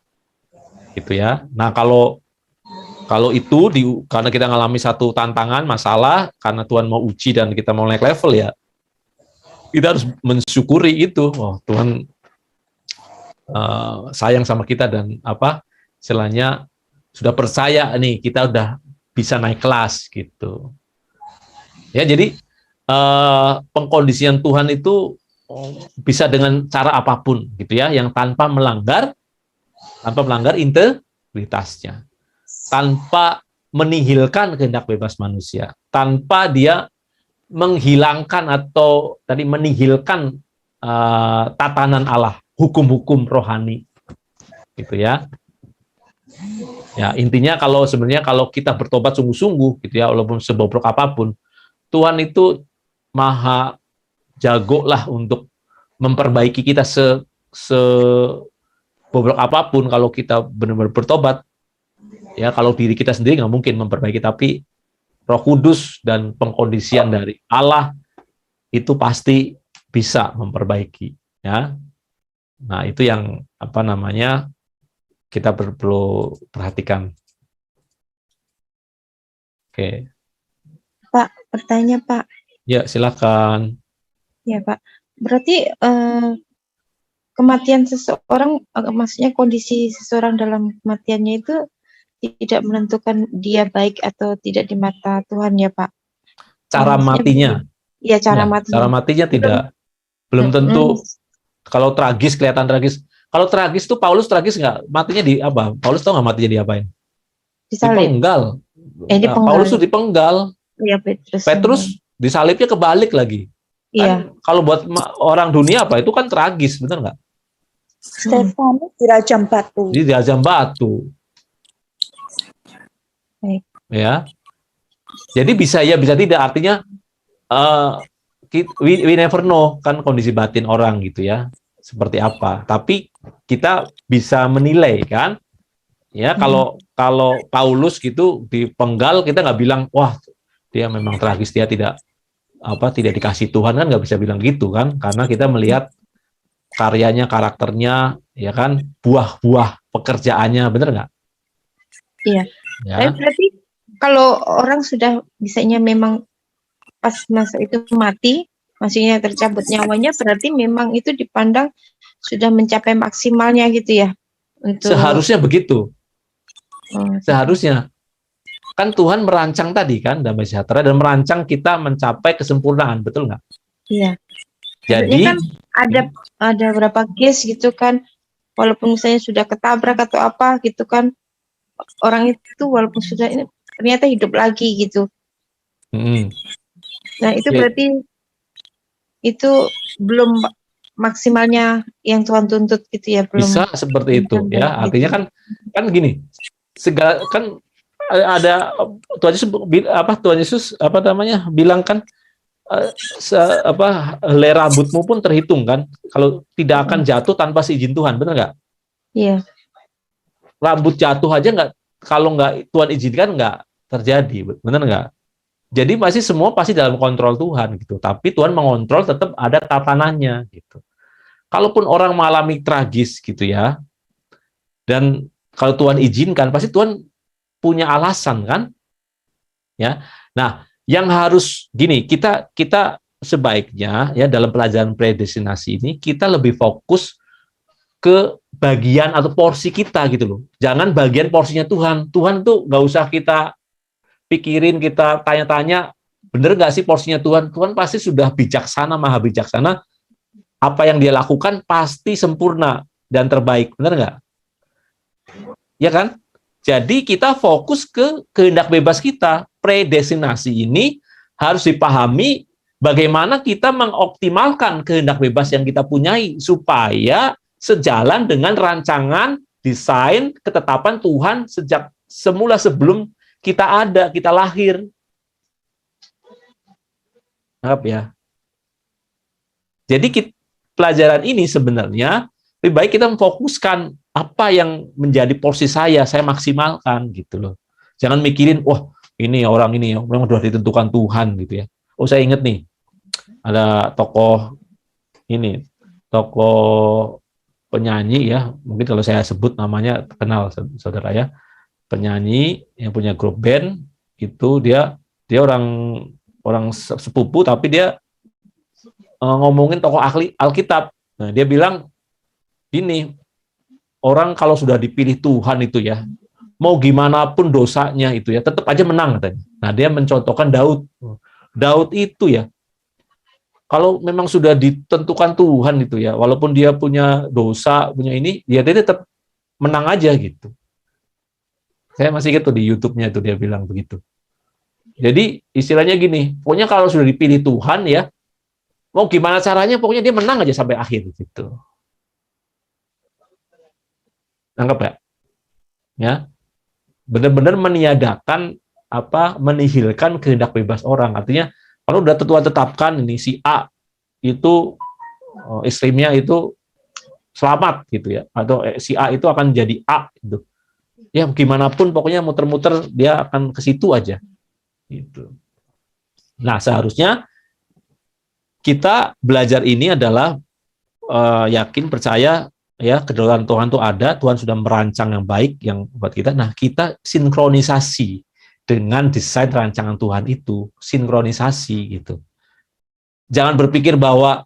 gitu ya. Nah kalau itu karena kita ngalami satu tantangan, masalah, karena Tuhan mau uji dan kita mau naik level, ya kita harus mensyukuri itu. Oh Tuhan sayang sama kita, dan istilahnya sudah percaya nih, kita udah bisa naik kelas gitu. Ya, jadi pengkondisian Tuhan itu bisa dengan cara apapun gitu ya, yang tanpa melanggar integritasnya, tanpa menihilkan kehendak bebas manusia, tanpa dia menghilangkan atau menihilkan tatanan Allah, hukum-hukum rohani gitu ya. Ya, intinya sebenarnya kalau kita bertobat sungguh-sungguh gitu ya, walaupun sebobrok apapun, Tuhan itu maha jago lah untuk memperbaiki kita bobrok apapun, kalau kita benar-benar bertobat, ya kalau diri kita sendiri nggak mungkin memperbaiki, tapi Roh Kudus dan pengkondisian dari Allah itu pasti bisa memperbaiki, ya. Nah, itu yang apa namanya kita perlu perhatikan. Oke. Pak, pertanyaan Pak. Ya, silakan. Ya Pak, berarti kematian seseorang, maksudnya kondisi seseorang dalam kematiannya itu tidak menentukan dia baik atau tidak di mata Tuhan ya Pak? Cara matinya. Iya, cara Ya, matinya. cara matinya belum tentu. Kalau tragis, kelihatan tragis. Kalau tragis tuh Paulus tragis nggak? Matinya di apa? Paulus tahu nggak matinya diapain? Disalib. Dipenggal. Dipenggal. Paulus tuh dipenggal. Iya, Petrus disalibnya kebalik lagi. Iya. Kan, kalau buat orang dunia apa? Itu kan tragis, benar nggak? Stefanus dirajam batu. Jadi dirajam batu. Baik. Ya. Jadi bisa ya, bisa tidak. Artinya we never know kan kondisi batin orang gitu ya, seperti apa. Tapi kita bisa menilai kan, ya kalau Paulus gitu dipenggal, kita nggak bilang wah dia memang tragis, dia tidak dikasih Tuhan, kan nggak bisa bilang gitu kan, karena kita melihat karyanya, karakternya, ya kan, buah-buah pekerjaannya, bener nggak? Iya. Ya. Tapi berarti kalau orang sudah bisanya memang pas masa itu mati, maksudnya tercabut nyawanya, berarti memang itu dipandang sudah mencapai maksimalnya gitu ya? Untuk... Seharusnya begitu. Seharusnya. Kan Tuhan merancang tadi kan damai sejahtera, dan merancang kita mencapai kesempurnaan, betul nggak? Iya. Jadi kan ada berapa case gitu kan, walaupun misalnya sudah ketabrak atau apa gitu kan, orang itu walaupun sudah ini ternyata hidup lagi gitu. Nah, itu berarti itu belum maksimalnya yang Tuhan tuntut gitu ya, belum. Bisa seperti itu ya. Artinya kan gini, segala kan ada Tuhan Yesus bilang kan helai rambutmu pun terhitung kan, kalau tidak akan jatuh tanpa seizin Tuhan, benar nggak? Iya. Rambut jatuh aja nggak, kalau nggak Tuhan izinkan nggak terjadi, benar nggak? Jadi semua pasti dalam kontrol Tuhan gitu. Tapi Tuhan mengontrol, tetap ada tatanannya gitu. Kalaupun orang mengalami tragis gitu ya, dan kalau Tuhan izinkan, pasti Tuhan punya alasan kan? Ya. Nah, yang harus gini, kita sebaiknya ya dalam pelajaran predestinasi ini kita lebih fokus ke bagian atau porsi kita gitu loh. Jangan bagian porsinya Tuhan. Tuhan tuh nggak usah kita pikirin, kita tanya-tanya, bener nggak sih porsinya Tuhan? Tuhan pasti sudah bijaksana, maha bijaksana. Apa yang dia lakukan pasti sempurna dan terbaik, bener nggak? Ya kan? Jadi kita fokus ke kehendak bebas kita. Predestinasi ini harus dipahami bagaimana kita mengoptimalkan kehendak bebas yang kita punyai supaya sejalan dengan rancangan, desain, ketetapan Tuhan sejak semula sebelum kita ada, kita lahir. Maaf ya. Jadi pelajaran ini sebenarnya lebih baik kita memfokuskan apa yang menjadi porsi saya maksimalkan gitu loh. Jangan mikirin, wah ini orang ini memang sudah ditentukan Tuhan gitu ya. Oh saya ingat nih, ada tokoh penyanyi ya, mungkin kalau saya sebut namanya kenal saudara ya. Penyanyi yang punya grup band itu dia orang sepupu, tapi dia ngomongin tokoh Alkitab. Nah, dia bilang gini, orang kalau sudah dipilih Tuhan itu ya, mau gimana pun dosanya itu ya, tetap aja menang katanya. Nah, dia mencontohkan Daud. Daud itu ya, kalau memang sudah ditentukan Tuhan itu ya, walaupun dia punya dosa, punya ini, dia tetap menang aja gitu. Saya masih ingat tuh di YouTube-nya itu dia bilang begitu. Jadi istilahnya gini, pokoknya kalau sudah dipilih Tuhan ya, mau gimana caranya, pokoknya dia menang aja sampai akhir gitu. Nangkep ya? Ya, benar-benar meniadakan menihilkan kehendak bebas orang. Artinya kalau udah Tuhan tetapkan ini si A itu ekstrimnya itu selamat gitu ya, atau si A itu akan jadi A gitu. Ya gimana pun pokoknya muter-muter dia akan ke situ aja gitu. Nah, seharusnya kita belajar ini adalah yakin, percaya ya kedaulatan Tuhan itu ada, Tuhan sudah merancang yang baik yang buat kita. Nah, kita sinkronisasi dengan desain rancangan Tuhan itu, sinkronisasi gitu. Jangan berpikir bahwa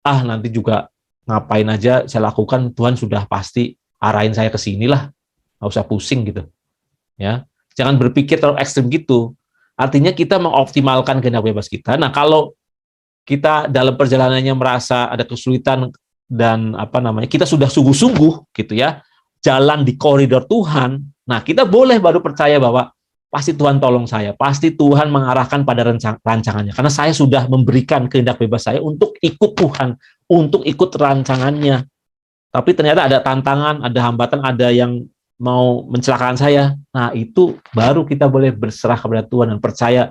nanti juga ngapain aja saya lakukan, Tuhan sudah pasti arahin saya ke sini lah, nggak usah pusing gitu. Ya, jangan berpikir terlalu ekstrim gitu. Artinya kita mengoptimalkan kehendak bebas kita. Nah, kalau kita dalam perjalanannya merasa ada kesulitan dan kita sudah sungguh-sungguh gitu ya, jalan di koridor Tuhan, nah kita boleh baru percaya bahwa pasti Tuhan tolong saya, pasti Tuhan mengarahkan pada rancangannya, karena saya sudah memberikan kehendak bebas saya untuk ikut Tuhan, untuk ikut rancangannya. Tapi ternyata ada tantangan, ada hambatan, ada yang mau mencelakakan saya. Nah, itu baru kita boleh berserah kepada Tuhan dan percaya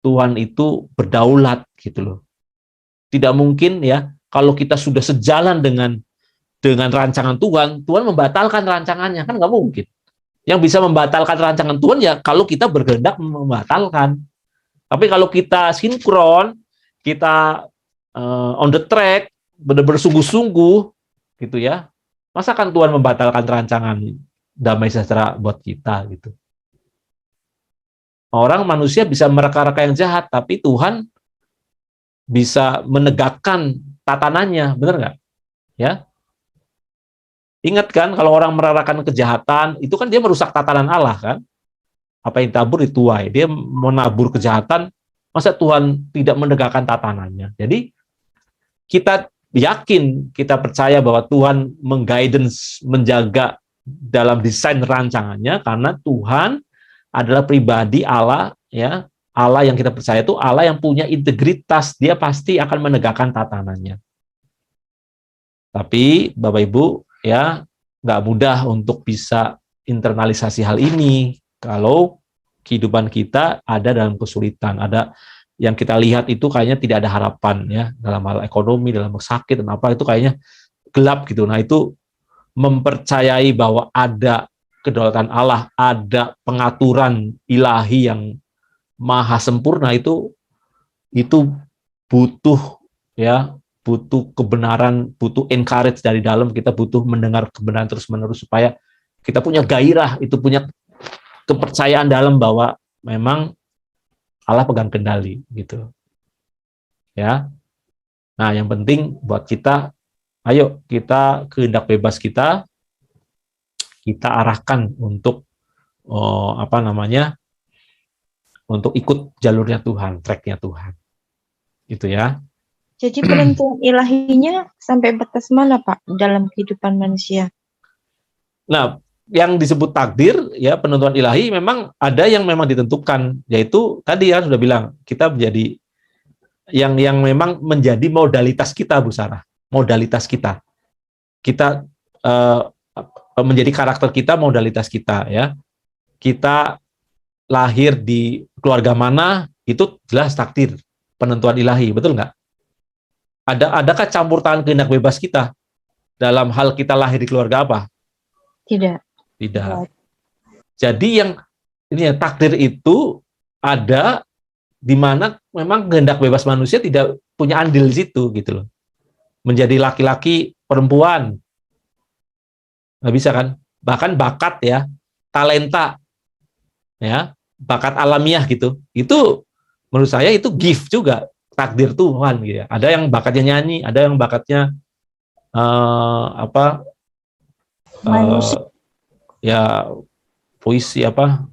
Tuhan itu berdaulat gitu loh. Tidak mungkin ya kalau kita sudah sejalan dengan rancangan Tuhan, Tuhan membatalkan rancangannya, kan nggak mungkin. Yang bisa membatalkan rancangan Tuhan ya kalau kita berkehendak membatalkan. Tapi kalau kita sinkron, kita on the track, benar-benar sungguh-sungguh gitu ya, masa kan Tuhan membatalkan rancangan damai sejahtera buat kita gitu. Orang manusia bisa mereka-reka yang jahat, tapi Tuhan bisa menegakkan tatanannya, benar nggak? Ya, ingat kan kalau orang merarakan kejahatan, itu kan dia merusak tatanan Allah kan? Apa yang tabur dituai, dia menabur kejahatan, masa Tuhan tidak menegakkan tatanannya? Jadi kita yakin, kita percaya bahwa Tuhan mengguidance, menjaga dalam desain rancangannya, karena Tuhan adalah pribadi Allah ya. Allah yang kita percaya itu Allah yang punya integritas, dia pasti akan menegakkan tatanannya. Tapi Bapak Ibu ya, nggak mudah untuk bisa internalisasi hal ini kalau kehidupan kita ada dalam kesulitan, ada yang kita lihat itu kayaknya tidak ada harapan ya, dalam hal ekonomi, dalam hal sakit dan apa itu kayaknya gelap gitu. Nah, itu mempercayai bahwa ada kedaulatan Allah, ada pengaturan ilahi yang maha sempurna, itu butuh ya, butuh kebenaran, butuh encourage dari dalam kita, butuh mendengar kebenaran terus-menerus supaya kita punya gairah, itu punya kepercayaan dalam bahwa memang Allah pegang kendali gitu. Ya. Nah, yang penting buat kita, ayo kita kehendak bebas kita arahkan untuk untuk ikut jalurnya Tuhan, tracknya Tuhan. Gitu ya. Jadi penentuan ilahinya sampai batas mana, Pak, dalam kehidupan manusia? Nah, yang disebut takdir, ya penentuan ilahi memang ada yang memang ditentukan, yaitu tadi ya sudah bilang, kita menjadi yang memang menjadi modalitas kita, Bu Sarah. Modalitas kita. Kita menjadi karakter kita, modalitas kita ya. Kita lahir di keluarga mana, itu jelas takdir, penentuan ilahi, betul nggak? Adakah campur tangan kehendak bebas kita dalam hal kita lahir di keluarga apa? Tidak. Jadi yang ini ya, takdir itu ada di mana memang kehendak bebas manusia tidak punya andil di situ gitu loh. Menjadi laki-laki, perempuan, nggak bisa kan? Bahkan bakat ya, talenta, ya, bakat alamiah gitu. Itu menurut saya itu gift juga, takdir Tuhan gitu ya. Ada yang bakatnya nyanyi, ada yang bakatnya ya puisi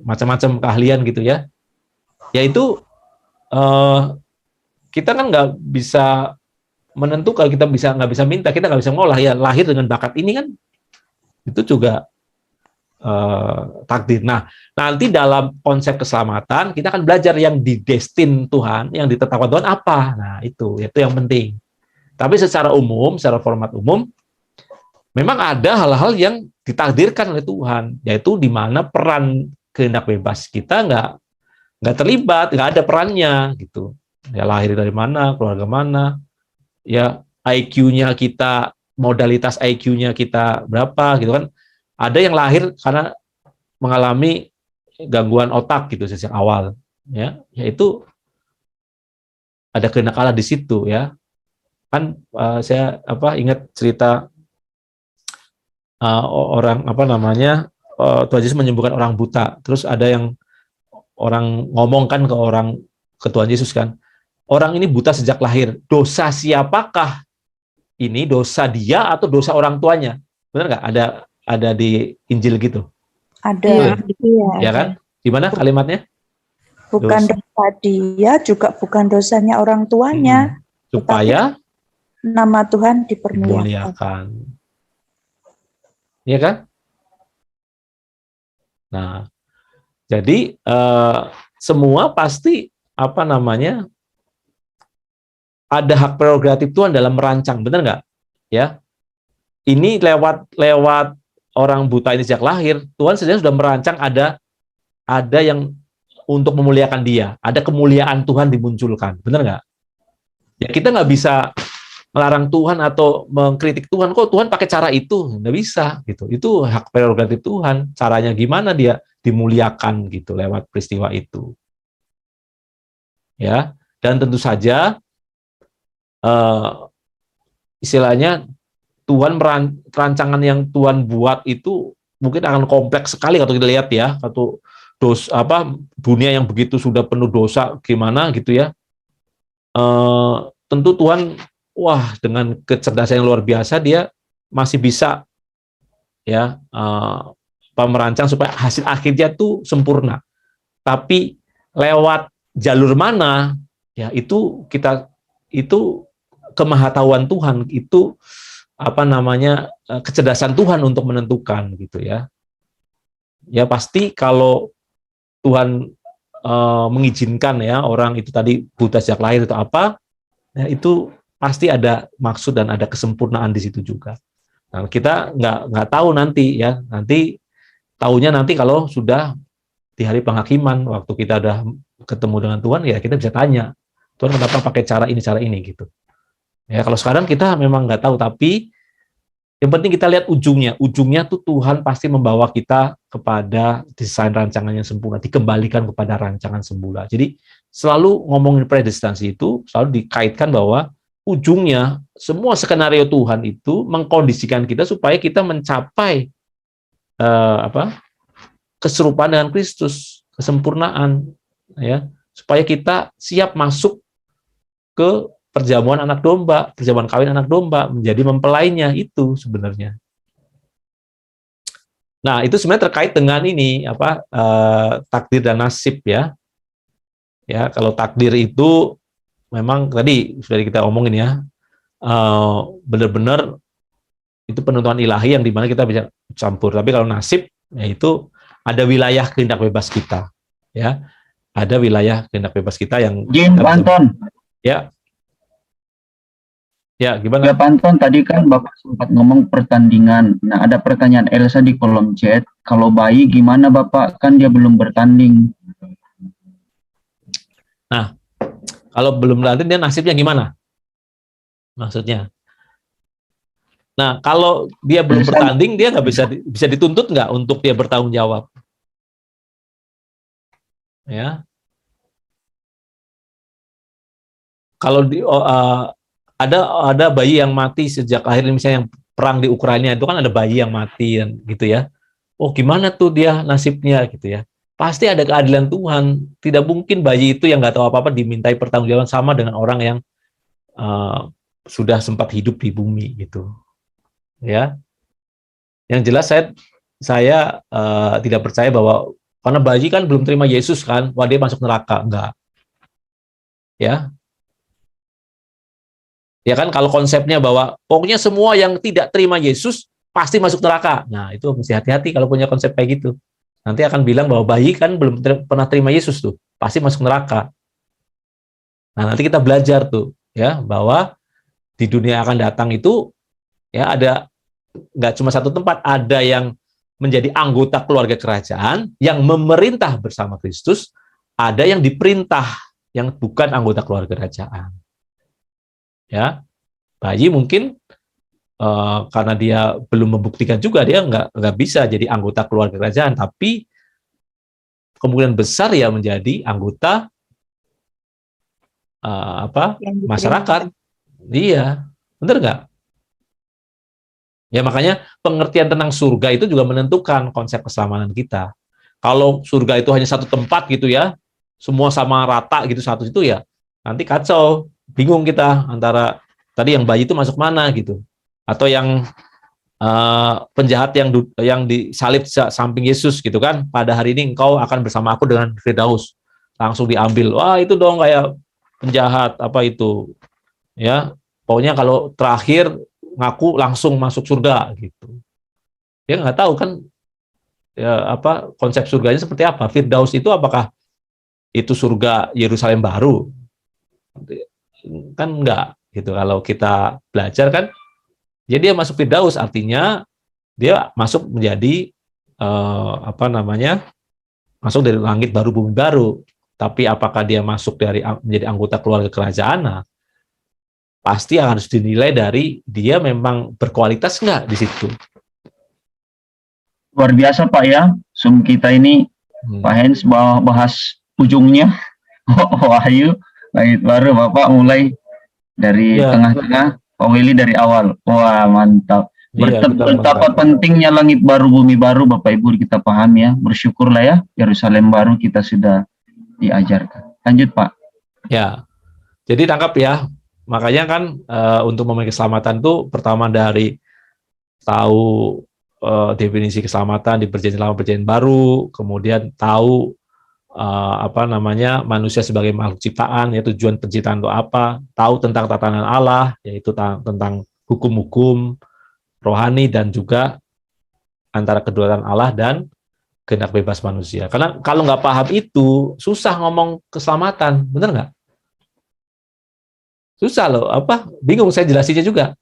macam-macam keahlian gitu ya. Yaitu kita kan nggak bisa menentukan, kita nggak bisa minta, kita nggak bisa ngolah ya, lahir dengan bakat ini kan itu juga takdir. Nah, nanti dalam konsep keselamatan kita akan belajar yang didestin Tuhan, yang ditetapkan Tuhan apa. Nah, itu yang penting. Tapi secara umum, secara format umum, memang ada hal-hal yang ditakdirkan oleh Tuhan, yaitu di mana peran kehendak bebas kita nggak terlibat, nggak ada perannya gitu. Ya lahir dari mana, keluarga mana, ya IQ-nya kita modalitas IQ-nya kita berapa gitu kan. Ada yang lahir karena mengalami gangguan otak gitu sejak awal, ya, yaitu ada kehendak Allah di situ, ya. Kan saya ingat cerita orang Tuhan Yesus menyembuhkan orang buta. Terus ada yang orang ngomong kan ke Tuhan Yesus kan, orang ini buta sejak lahir. Dosa siapakah ini? Dosa dia atau dosa orang tuanya? Benar nggak? Ada di Injil gitu. Ada. Iya. Ya kan? Gimana kalimatnya? Bukan dosa dia, juga bukan dosanya orang tuanya. Supaya nama Tuhan dipermuliakan. dimuliakan. Iya kan? Nah, jadi semua pasti ada hak prerogatif Tuhan dalam merancang, benar nggak? Ya, ini lewat orang buta ini sejak lahir, Tuhan sebenarnya sudah merancang ada yang untuk memuliakan dia, ada kemuliaan Tuhan dimunculkan, benar nggak? Ya kita nggak bisa melarang Tuhan atau mengkritik Tuhan, kok Tuhan pakai cara itu, nggak bisa gitu. Itu hak prerogatif Tuhan, caranya gimana dia dimuliakan gitu lewat peristiwa itu. Ya, dan tentu saja istilahnya Tuhan rancangan yang Tuhan buat itu mungkin akan kompleks sekali kalau kita lihat ya, atau dunia yang begitu sudah penuh dosa gimana gitu ya. Tentu Tuhan dengan kecerdasan yang luar biasa dia masih bisa ya merancang supaya hasil akhirnya tuh sempurna. Tapi lewat jalur mana ya itu kemahatauan Tuhan, itu kecerdasan Tuhan untuk menentukan gitu ya. Ya pasti kalau Tuhan mengizinkan ya orang itu tadi buta sejak lahir atau apa, ya itu pasti ada maksud dan ada kesempurnaan di situ juga. Nah, kita nggak tahu nanti ya, nanti tahunya nanti kalau sudah di hari penghakiman, waktu kita udah ketemu dengan Tuhan, ya kita bisa tanya, Tuhan kenapa pakai cara ini gitu. Ya kalau sekarang kita memang nggak tahu, tapi yang penting kita lihat ujungnya tuh Tuhan pasti membawa kita kepada desain rancangan yang sempurna, dikembalikan kepada rancangan semula. Jadi selalu ngomongin predestinasi itu selalu dikaitkan bahwa ujungnya semua skenario Tuhan itu mengkondisikan kita supaya kita mencapai keserupaan dengan Kristus, kesempurnaan, ya, supaya kita siap masuk ke perjamuan anak domba, perjamuan kawin anak domba, menjadi mempelainya itu sebenarnya. Nah, itu sebenarnya terkait dengan ini takdir dan nasib ya. Ya, kalau takdir itu memang tadi sudah kita omongin ya, benar-benar itu penentuan ilahi yang dimana kita bisa campur. Tapi kalau nasib, yaitu ada wilayah kehendak bebas kita, ya, ada wilayah kehendak bebas kita yang. Pak Anton. Ya. Ya, gimana? Ya, Pak Anton, tadi kan Bapak sempat ngomong pertandingan. Nah, ada pertanyaan Elsa di kolom chat. Kalau bayi gimana Bapak? Kan dia belum bertanding. Nah, kalau belum bertanding dia nasibnya gimana? Maksudnya? Nah, kalau dia belum bertanding, dia nggak bisa dituntut nggak untuk dia bertanggung jawab? Ya. Kalau ada bayi yang mati sejak lahir, misalnya yang perang di Ukraina itu kan ada bayi yang mati dan gitu ya. Oh, gimana tuh dia nasibnya gitu ya. Pasti ada keadilan Tuhan. Tidak mungkin bayi itu yang nggak tahu apa-apa dimintai pertanggungjawaban sama dengan orang yang sudah sempat hidup di bumi gitu. Ya. Yang jelas saya tidak percaya bahwa karena bayi kan belum terima Yesus kan, wah dia masuk neraka, enggak. Ya. Ya kan, kalau konsepnya bahwa pokoknya semua yang tidak terima Yesus pasti masuk neraka. Nah, itu mesti hati-hati kalau punya konsep kayak gitu. Nanti akan bilang bahwa bayi kan belum pernah terima Yesus tuh, pasti masuk neraka. Nah, nanti kita belajar tuh ya bahwa di dunia akan datang itu ya ada nggak cuma satu tempat, ada yang menjadi anggota keluarga kerajaan yang memerintah bersama Kristus, ada yang diperintah yang bukan anggota keluarga kerajaan. Ya, bayi mungkin karena dia belum membuktikan juga, dia nggak bisa jadi anggota keluarga kerajaan, tapi kemungkinan besar ya menjadi anggota masyarakat. Iya, bener nggak? Ya makanya pengertian tentang surga itu juga menentukan konsep keselamatan kita. Kalau surga itu hanya satu tempat gitu ya, semua sama rata gitu satu itu ya, nanti kacau, bingung kita antara tadi yang bayi itu masuk mana gitu, atau yang penjahat yang disalib samping Yesus gitu kan, pada hari ini engkau akan bersama aku dengan Firdaus, langsung diambil, wah itu dong kayak penjahat apa itu ya, pokoknya kalau terakhir ngaku langsung masuk surga gitu. Dia nggak tahu kan ya, apa konsep surganya seperti apa. Firdaus itu apakah itu surga Yerusalem baru? Kan enggak gitu. Kalau kita belajar kan, jadi dia masuk Firdaus artinya dia masuk menjadi masuk dari langit baru bumi baru. Tapi apakah dia masuk menjadi anggota keluarga kerajaan? Nah, pasti harus dinilai dari dia memang berkualitas nggak di situ. Luar biasa Pak ya, Zoom kita ini Pak Hens bahas ujungnya. Wahyu, langit baru, Bapak mulai dari tengah-tengah, Pak Willy dari awal. Wah mantap. Betapa pentingnya langit baru, bumi baru, Bapak Ibu kita paham ya. Bersyukurlah ya, Yerusalem baru kita sudah diajarkan. Lanjut Pak. Ya, jadi tangkap ya. Makanya kan untuk memiliki keselamatan itu pertama dari tahu definisi keselamatan di perjanjian lama perjanjian baru, kemudian tahu manusia sebagai makhluk ciptaan, ya tujuan penciptaan itu apa, tahu tentang tatanan Allah, yaitu tentang hukum-hukum rohani dan juga antara kedaulatan Allah dan kehendak bebas manusia. Karena kalau nggak paham itu susah ngomong keselamatan, benar nggak? Susah loh, bingung saya jelasinnya juga.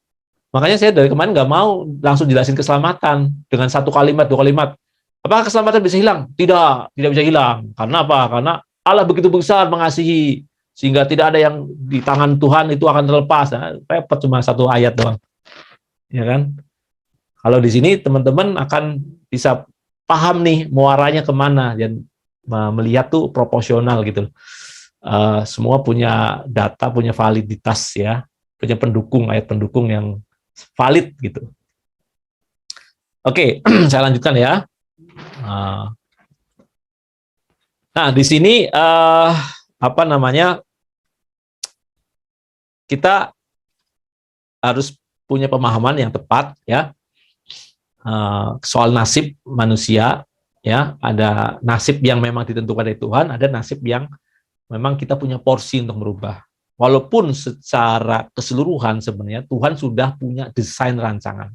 Makanya saya dari kemarin nggak mau langsung jelasin keselamatan dengan satu kalimat, dua kalimat. Apakah keselamatan bisa hilang? Tidak bisa hilang. Karena apa? Karena Allah begitu besar mengasihi, sehingga tidak ada yang di tangan Tuhan itu akan terlepas. Nah, repot cuma satu ayat doang. Ya kan? Kalau di sini teman-teman akan bisa paham nih muaranya kemana, dan melihat tuh proporsional gitu. Semua punya data, punya validitas ya, punya pendukung, ayat pendukung yang valid gitu. Oke, saya lanjutkan ya. Nah, di sini kita harus punya pemahaman yang tepat ya soal nasib manusia ya. Ada nasib yang memang ditentukan dari Tuhan, ada nasib yang memang kita punya porsi untuk merubah. Walaupun secara keseluruhan sebenarnya Tuhan sudah punya desain rancangan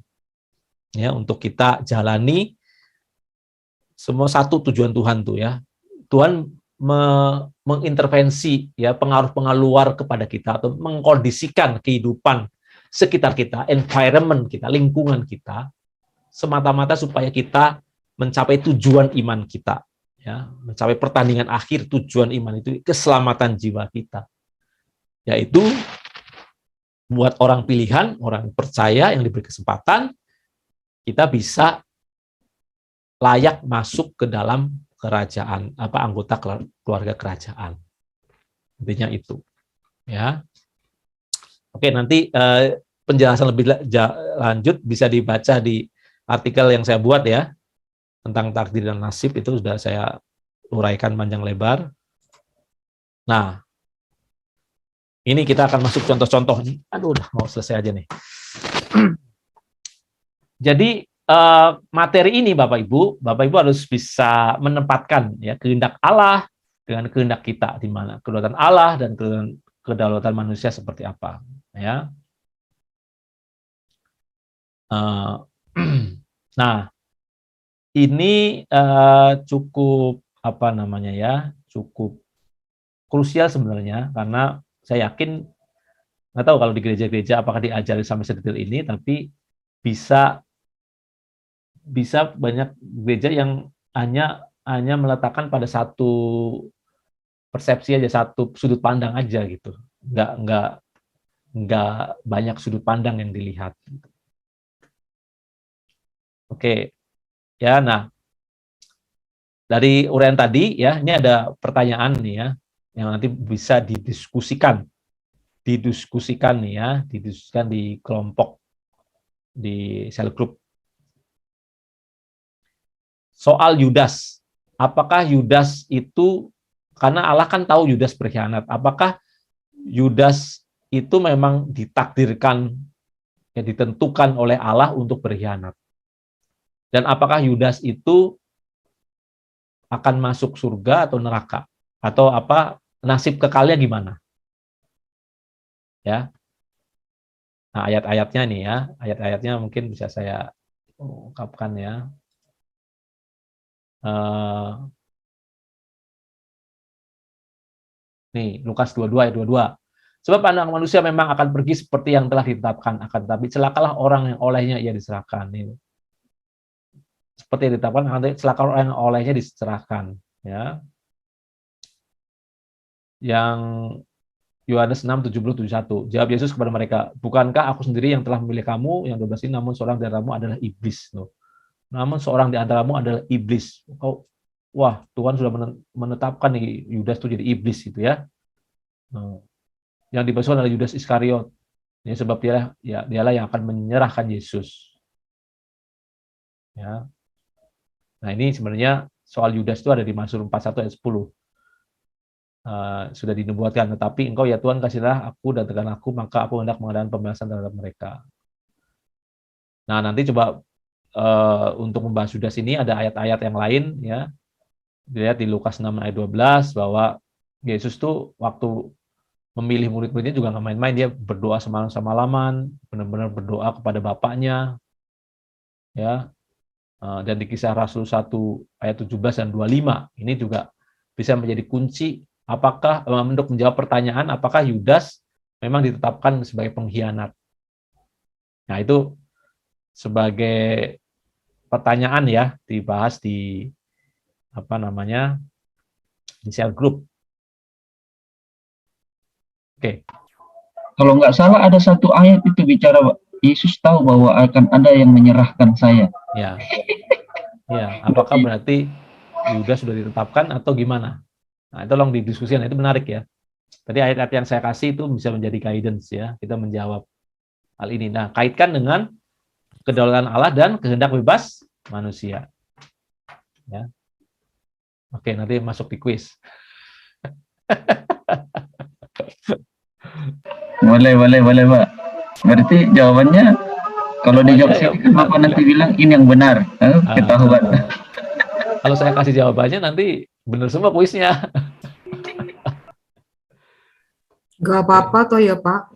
ya untuk kita jalani. Semua satu tujuan Tuhan tuh ya. Tuhan mengintervensi ya pengaruh-pengaruh luar kepada kita atau mengkondisikan kehidupan sekitar kita, environment kita, lingkungan kita, semata-mata supaya kita mencapai tujuan iman kita. Ya, mencapai pertandingan akhir, tujuan iman itu keselamatan jiwa kita, yaitu buat orang pilihan, orang percaya yang diberi kesempatan, kita bisa layak masuk ke dalam kerajaan, anggota keluarga kerajaan. Intinya itu, ya. Oke, nanti penjelasan lebih lanjut bisa dibaca di artikel yang saya buat ya. Tentang takdir dan nasib itu sudah saya uraikan panjang lebar. Nah, ini kita akan masuk contoh-contoh nih. Aduh, udah mau selesai aja nih. Jadi materi ini Bapak Ibu harus bisa menempatkan ya kehendak Allah dengan kehendak kita, di mana kedaulatan Allah dan kedaulatan manusia seperti apa, ya. Nah, ini cukup cukup krusial sebenarnya, karena saya yakin, nggak tahu kalau di gereja-gereja apakah diajari sampai sedetail ini, tapi bisa banyak gereja yang hanya meletakkan pada satu persepsi aja, satu sudut pandang aja gitu, nggak banyak sudut pandang yang dilihat. Oke, ya. Nah, dari uraian tadi ya, ini ada pertanyaan nih ya, yang nanti bisa didiskusikan nih ya, didiskusikan di kelompok, di sel group. Soal Yudas, apakah Yudas itu, karena Allah kan tahu Yudas berkhianat, apakah Yudas itu memang ditakdirkan, ya ditentukan oleh Allah untuk berkhianat? Dan apakah Yudas itu akan masuk surga atau neraka? Atau apa, nasib kekalnya gimana? Ya. Nah, ayat-ayatnya nih ya, ayat-ayatnya mungkin bisa saya ungkapkan ya. Nih, Lukas 22 ayat 22. Sebab pandangan manusia memang akan pergi seperti yang telah ditetapkan, akan tetapi celakalah orang yang olehnya ia diserahkan. Nih. Seperti yang ditetapkan, akan tetapi celakalah orang yang olehnya diserahkan. Ya. Yang Yohanes 6:70-71. Jawab Yesus kepada mereka, bukankah aku sendiri yang telah memilih kamu, yang 12 ini, namun seorang di antaramu adalah iblis. Namun seorang di antaramu adalah iblis. Wah, Tuhan sudah menetapkan nih Yudas itu jadi iblis gitu ya. Yang dimaksud adalah Yudas Iskariot. Ya, sebab dialah yang akan menyerahkan Yesus. Ya. Nah, ini sebenarnya soal Yudas itu ada di Mazmur 41 ayat 10. Sudah dinubuatkan, tetapi engkau ya Tuhan kasihlah aku dan tekan aku, maka aku hendak mengadakan pembalasan terhadap mereka. Nah, nanti coba untuk membahas Yudas ini ada ayat-ayat yang lain ya. Dilihat di Lukas 6 ayat 12 bahwa Yesus tuh waktu memilih murid-muridnya juga nggak main-main, dia berdoa semalam-semalaman, benar-benar berdoa kepada Bapaknya, ya. Dan di Kisah Rasul 1 ayat 17 dan 25 ini juga bisa menjadi kunci apakah untuk menjawab pertanyaan apakah Yudas memang ditetapkan sebagai pengkhianat. Nah, itu sebagai pertanyaan ya, dibahas di di sel group. Oke. Kalau nggak salah ada satu ayat itu bicara Yesus tahu bahwa akan ada yang menyerahkan saya. Ya. Ya, apakah berarti Yudas sudah ditetapkan atau gimana? Nah, tolong didiskusikan, itu menarik ya. Tadi ayat-ayat yang saya kasih itu bisa menjadi guidance ya, kita menjawab hal ini. Nah, kaitkan dengan kedaulatan Allah dan kehendak bebas manusia. Ya. Oke, nanti masuk di quiz. Boleh, Pak. Berarti jawabannya kalau dijawab sini, Bapak nanti bilang ini yang benar. Ketahuan. Kalau saya kasih jawabannya nanti benar semua kuisnya. Gak apa-apa toh ya Pak.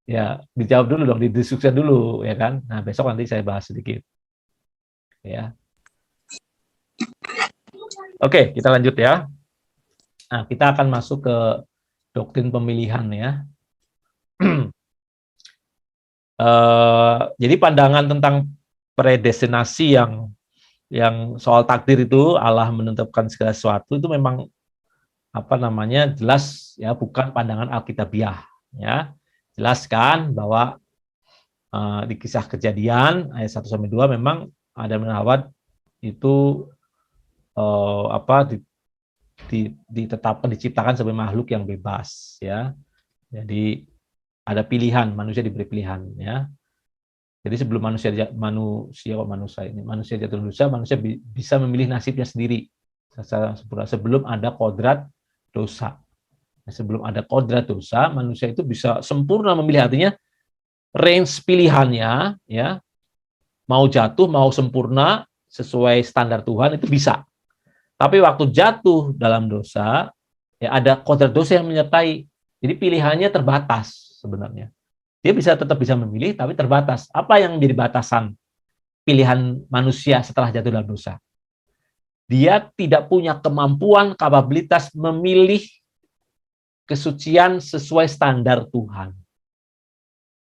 Ya, dijawab dulu dong, didiskusikan dulu ya kan. Nah, besok nanti saya bahas sedikit. Ya. Oke, kita lanjut ya. Nah, kita akan masuk ke doktrin pemilihan ya. Jadi pandangan tentang predestinasi yang soal takdir itu Allah menentukan segala sesuatu itu memang jelas ya, bukan pandangan Alkitabiah ya. Jelaskan bahwa di Kisah Kejadian ayat 1-2 memang Adam dan Hawa itu ditetapkan, diciptakan sebagai makhluk yang bebas ya. Jadi ada pilihan, manusia diberi pilihan ya. Jadi sebelum manusia jatuh dosa, manusia bisa memilih nasibnya sendiri secara sempurna sebelum ada kodrat dosa. Nah, sebelum ada kodrat dosa, manusia itu bisa sempurna memilih, artinya range pilihannya ya, mau jatuh, mau sempurna sesuai standar Tuhan itu bisa. Tapi waktu jatuh dalam dosa, ya ada kodrat dosa yang menyertai. Jadi pilihannya terbatas sebenarnya. Dia tetap bisa memilih, tapi terbatas. Apa yang menjadi batasan pilihan manusia setelah jatuh dalam dosa? Dia tidak punya kemampuan, kapabilitas memilih kesucian sesuai standar Tuhan.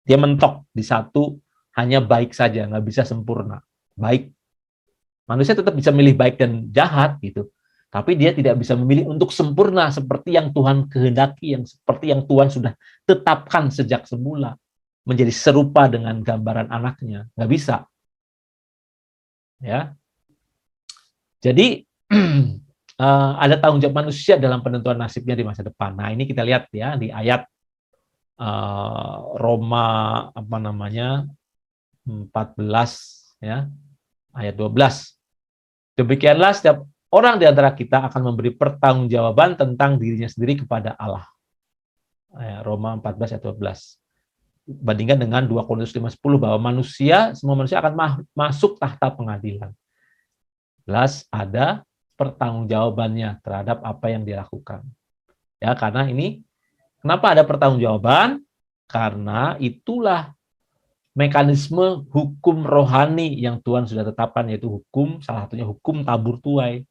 Dia mentok di satu, hanya baik saja, nggak bisa sempurna. Baik. Manusia tetap bisa memilih baik dan jahat, gitu. Tapi dia tidak bisa memilih untuk sempurna seperti yang Tuhan kehendaki, yang seperti yang Tuhan sudah tetapkan sejak semula, menjadi serupa dengan gambaran anaknya. Nggak bisa. Ya. Jadi ada tanggung jawab manusia dalam penentuan nasibnya di masa depan. Nah, ini kita lihat ya di ayat Roma 14 ya, ayat 12. Demikianlah setiap orang di antara kita akan memberi pertanggungjawaban tentang dirinya sendiri kepada Allah. Roma 14 ayat 12. Bandingkan dengan 2 Korintus 5:10 bahwa semua manusia akan masuk tahta pengadilan. Jelas ada pertanggungjawabannya terhadap apa yang dilakukan. Ya, karena ini kenapa ada pertanggungjawaban? Karena itulah mekanisme hukum rohani yang Tuhan sudah tetapkan, yaitu salah satunya hukum tabur tuai.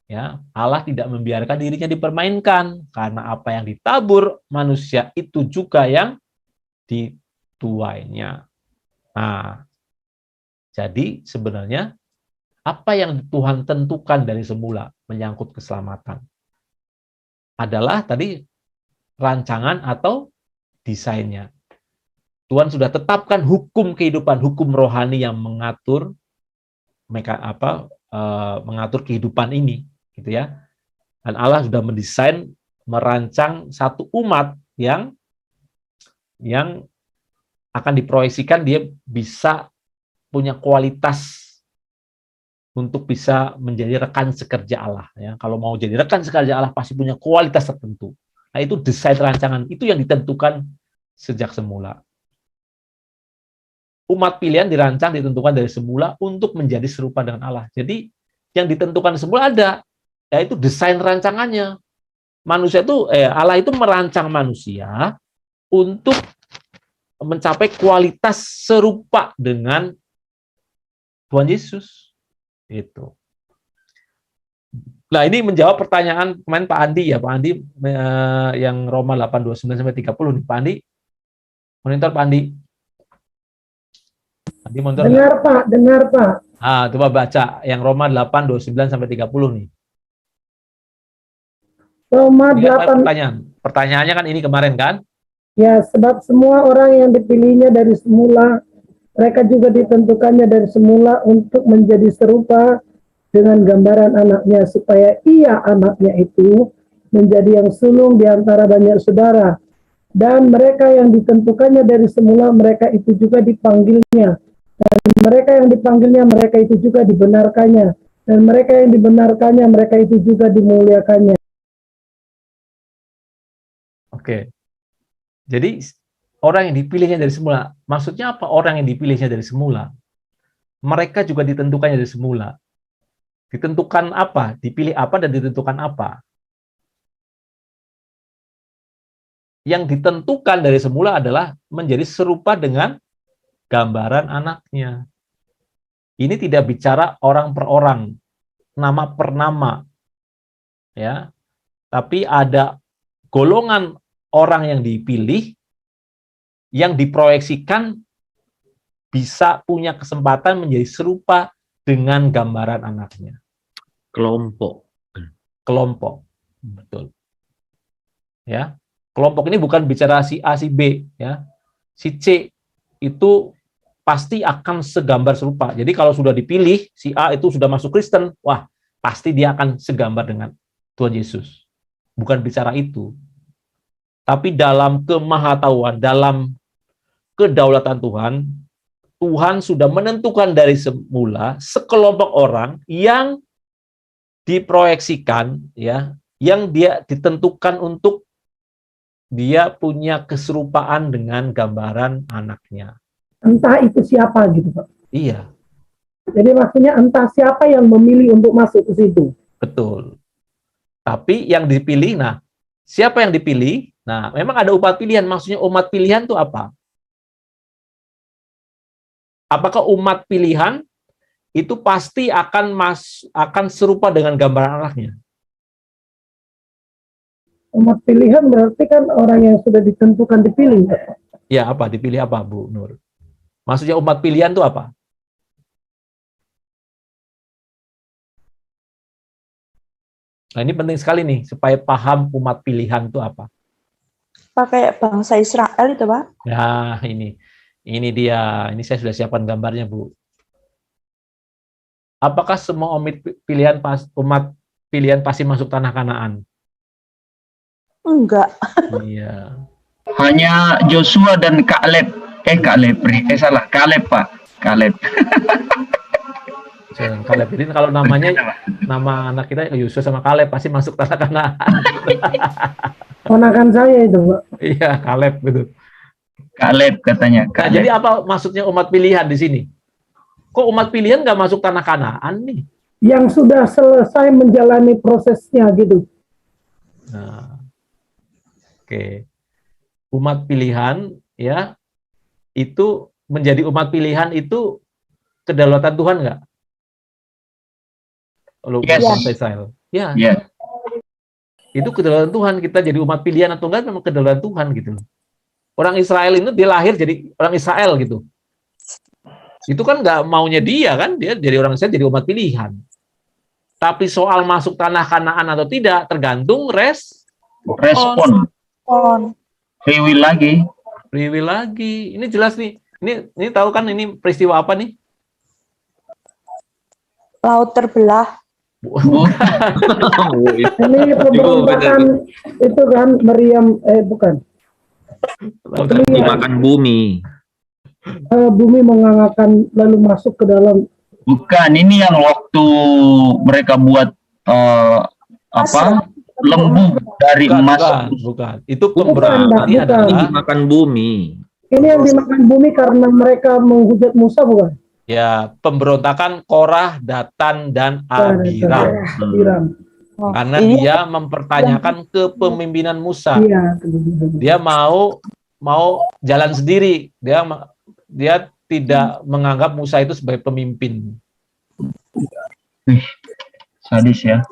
Ya, Allah tidak membiarkan dirinya dipermainkan, karena apa yang ditabur manusia itu juga yang dituainya. Nah, jadi sebenarnya apa yang Tuhan tentukan dari semula menyangkut keselamatan adalah tadi rancangan atau desainnya. Tuhan sudah tetapkan hukum kehidupan, hukum rohani yang mengatur mengatur kehidupan ini, gitu ya. Dan Allah sudah mendesain, merancang satu umat yang akan diproyeksikan dia bisa punya kualitas untuk bisa menjadi rekan sekerja Allah. Ya, kalau mau jadi rekan sekerja Allah pasti punya kualitas tertentu. Nah, itu desain rancangan, itu yang ditentukan sejak semula. Umat pilihan dirancang, ditentukan dari semula untuk menjadi serupa dengan Allah. Jadi yang ditentukan semula ada, yaitu desain rancangannya. Allah itu merancang manusia untuk mencapai kualitas serupa dengan Tuhan Yesus. Itu. Nah, ini menjawab pertanyaan kemarin Pak Andi ya, Pak Andi yang Roma 8:29-30 nih, Pak Andi. Monitor Pak Andi. Andi monitor. Dengar Pak. Coba baca yang Roma 8:29-30 nih. Roma 8. Pertanyaannya kan ini kemarin kan? Ya, sebab semua orang yang dipilihnya dari semula, mereka juga ditentukannya dari semula untuk menjadi serupa dengan gambaran anaknya, supaya ia, anaknya itu, menjadi yang sulung di antara banyak saudara. Dan mereka yang ditentukannya dari semula, mereka itu juga dipanggilnya. Dan mereka yang dipanggilnya, mereka itu juga dibenarkannya. Dan mereka yang dibenarkannya, mereka itu juga dimuliakannya. Oke. Jadi orang yang dipilihnya dari semula, maksudnya apa orang yang dipilihnya dari semula? Mereka juga ditentukannya dari semula. Ditentukan apa? Dipilih apa dan ditentukan apa? Yang ditentukan dari semula adalah menjadi serupa dengan gambaran anaknya. Ini tidak bicara orang per orang, nama per nama. Ya. Tapi ada golongan orang yang dipilih, yang diproyeksikan bisa punya kesempatan menjadi serupa dengan gambaran anaknya. Kelompok. Betul. Ya. Kelompok ini bukan bicara si A, si B, ya. Si C itu pasti akan segambar serupa. Jadi kalau sudah dipilih, si A itu sudah masuk Kristen, wah, pasti dia akan segambar dengan Tuhan Yesus. Bukan bicara itu. Tapi dalam kemahatauan, dalam kedaulatan Tuhan, Tuhan sudah menentukan dari semula sekelompok orang yang diproyeksikan, ya, yang dia ditentukan untuk dia punya keserupaan dengan gambaran anaknya. Entah itu siapa gitu Pak. Iya. Jadi maksudnya entah siapa yang memilih untuk masuk ke situ. Betul. Tapi yang dipilih, nah, siapa yang dipilih? Nah, memang ada umat pilihan. Maksudnya umat pilihan itu apa? Apakah umat pilihan itu pasti akan serupa dengan gambaran anaknya? Umat pilihan berarti kan orang yang sudah ditentukan dipilih. Ya, apa? Dipilih apa, Bu Nur? Maksudnya umat pilihan itu apa? Nah, ini penting sekali nih, supaya paham umat pilihan itu apa. Pakai bangsa Israel itu, Pak. Ya, ini dia. Ini saya sudah siapkan gambarnya, Bu. apakah semua umat pilihan pasti masuk tanah Kanaan? Enggak. Iya. Hanya Joshua dan Kaleb. Kaleb, Pak. Kaleb. Jangan Kaleb. Jadi kalau nama anak kita Yusuf sama Kaleb pasti masuk tanah Kanaan. Ponakan saya itu, Pak. Iya, Kaleb gitu. Kaleb katanya. Nah, jadi apa maksudnya umat pilihan di sini? Kok umat pilihan nggak masuk tanah Kanaan nih? Yang sudah selesai menjalani prosesnya gitu. Nah, oke. Umat pilihan ya itu menjadi umat pilihan itu kedaulatan Tuhan nggak? Yes. Bangsa Israel. Ya. Yes. Itu kedaulatan Tuhan, kita jadi umat pilihan atau enggak memang kedaulatan Tuhan gitu. Orang Israel itu dia lahir jadi orang Israel gitu. Itu kan nggak maunya dia kan, dia jadi orang Israel jadi umat pilihan. Tapi soal masuk tanah Kanaan atau tidak tergantung respon. Free will lagi. Free will lagi. Ini jelas nih. Ini tahu kan ini peristiwa apa nih? Laut terbelah. Ini pemberontakan itu kan Maryam, bukan. Dimakan bumi. Bumi menghangatkan lalu masuk ke dalam. Bukan, ini yang waktu mereka buat lembu dari emas. Bukan. Itu pemberontakan. Ini adalah dimakan bumi. Ini yang dimakan bumi karena mereka menghujat Musa, bukan? Ya, pemberontakan Korah, Datan, dan Abiram. Karena dia mempertanyakan kepemimpinan Musa. Dia mau jalan sendiri. Dia tidak menganggap Musa itu sebagai pemimpin. Sadis ya.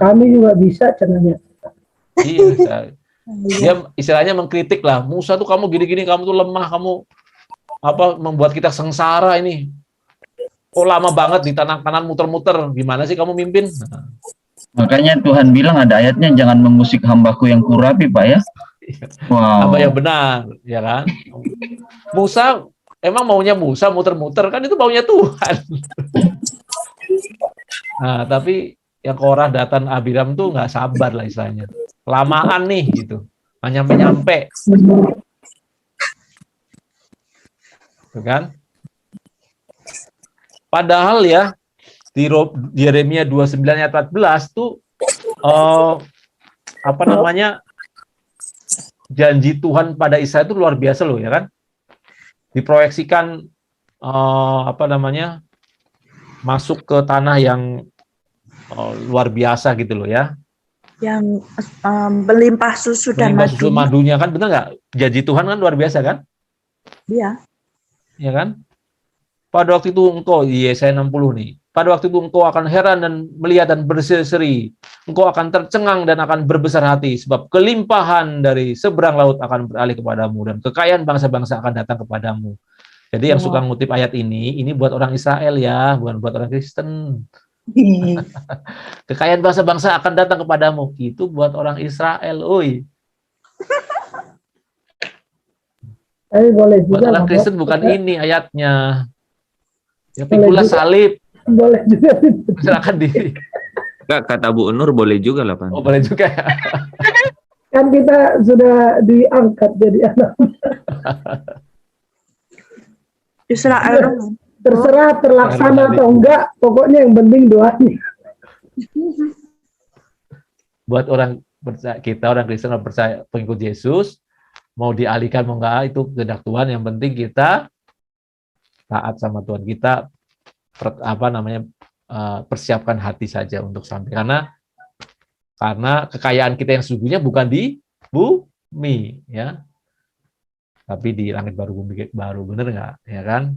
Kami juga bisa caranya. Iya, dia istilahnya mengkritik lah. Musa tuh kamu gini-gini, kamu tuh lemah, kamu membuat kita sengsara ini. Kok lama banget di tanah kanan muter-muter, gimana sih kamu mimpin? Makanya Tuhan bilang ada ayatnya, jangan mengusik hambaku yang kurapi, Pak ya. Apa yang benar, ya kan? Musa, emang maunya Musa muter-muter, kan itu maunya Tuhan. Nah, tapi yang Korah, Datan, Abiram tuh nggak sabar lah istilahnya. Lamaan nih gitu, nggak nyampe-nyampe. Tuh kan? Padahal ya di Yeremia 29 ayat 14 tuh janji Tuhan pada Israel itu luar biasa loh ya kan? Diproyeksikan masuk ke tanah yang luar biasa gitu loh ya. Yang berlimpah susu dan madunya kan, benar nggak? Janji Tuhan kan luar biasa kan? Iya. Ya kan? Pada waktu itu engkau, Yesaya 60 nih, pada waktu itu engkau akan heran dan melihat dan berseri-seri, engkau akan tercengang dan akan berbesar hati, sebab kelimpahan dari seberang laut akan beralih kepadamu, dan kekayaan bangsa-bangsa akan datang kepadamu. Jadi yang suka ngutip ayat ini buat orang Israel ya, bukan buat orang Kristen. Kekayaan bangsa-bangsa akan datang kepadamu, itu buat orang Israel, oi. Boleh buat juga orang Kristen bukan ini ayatnya. Ya pikulah salib. Boleh juga. Silakan diri. Enggak, kata Bu Nur boleh juga lah, Pak. Oh, boleh juga ya. Kan kita sudah diangkat jadi anak. Israel. Terserah terlaksana atau enggak, pokoknya yang penting doanya. Buat orang percaya, kita orang Kristen orang percaya pengikut Yesus, mau dialihkan mau enggak itu kehendak Tuhan, yang penting kita taat sama Tuhan kita, persiapkan hati saja untuk sampai, karena kekayaan kita yang sesungguhnya bukan di bumi ya, tapi di langit baru bumi baru, bener nggak ya kan?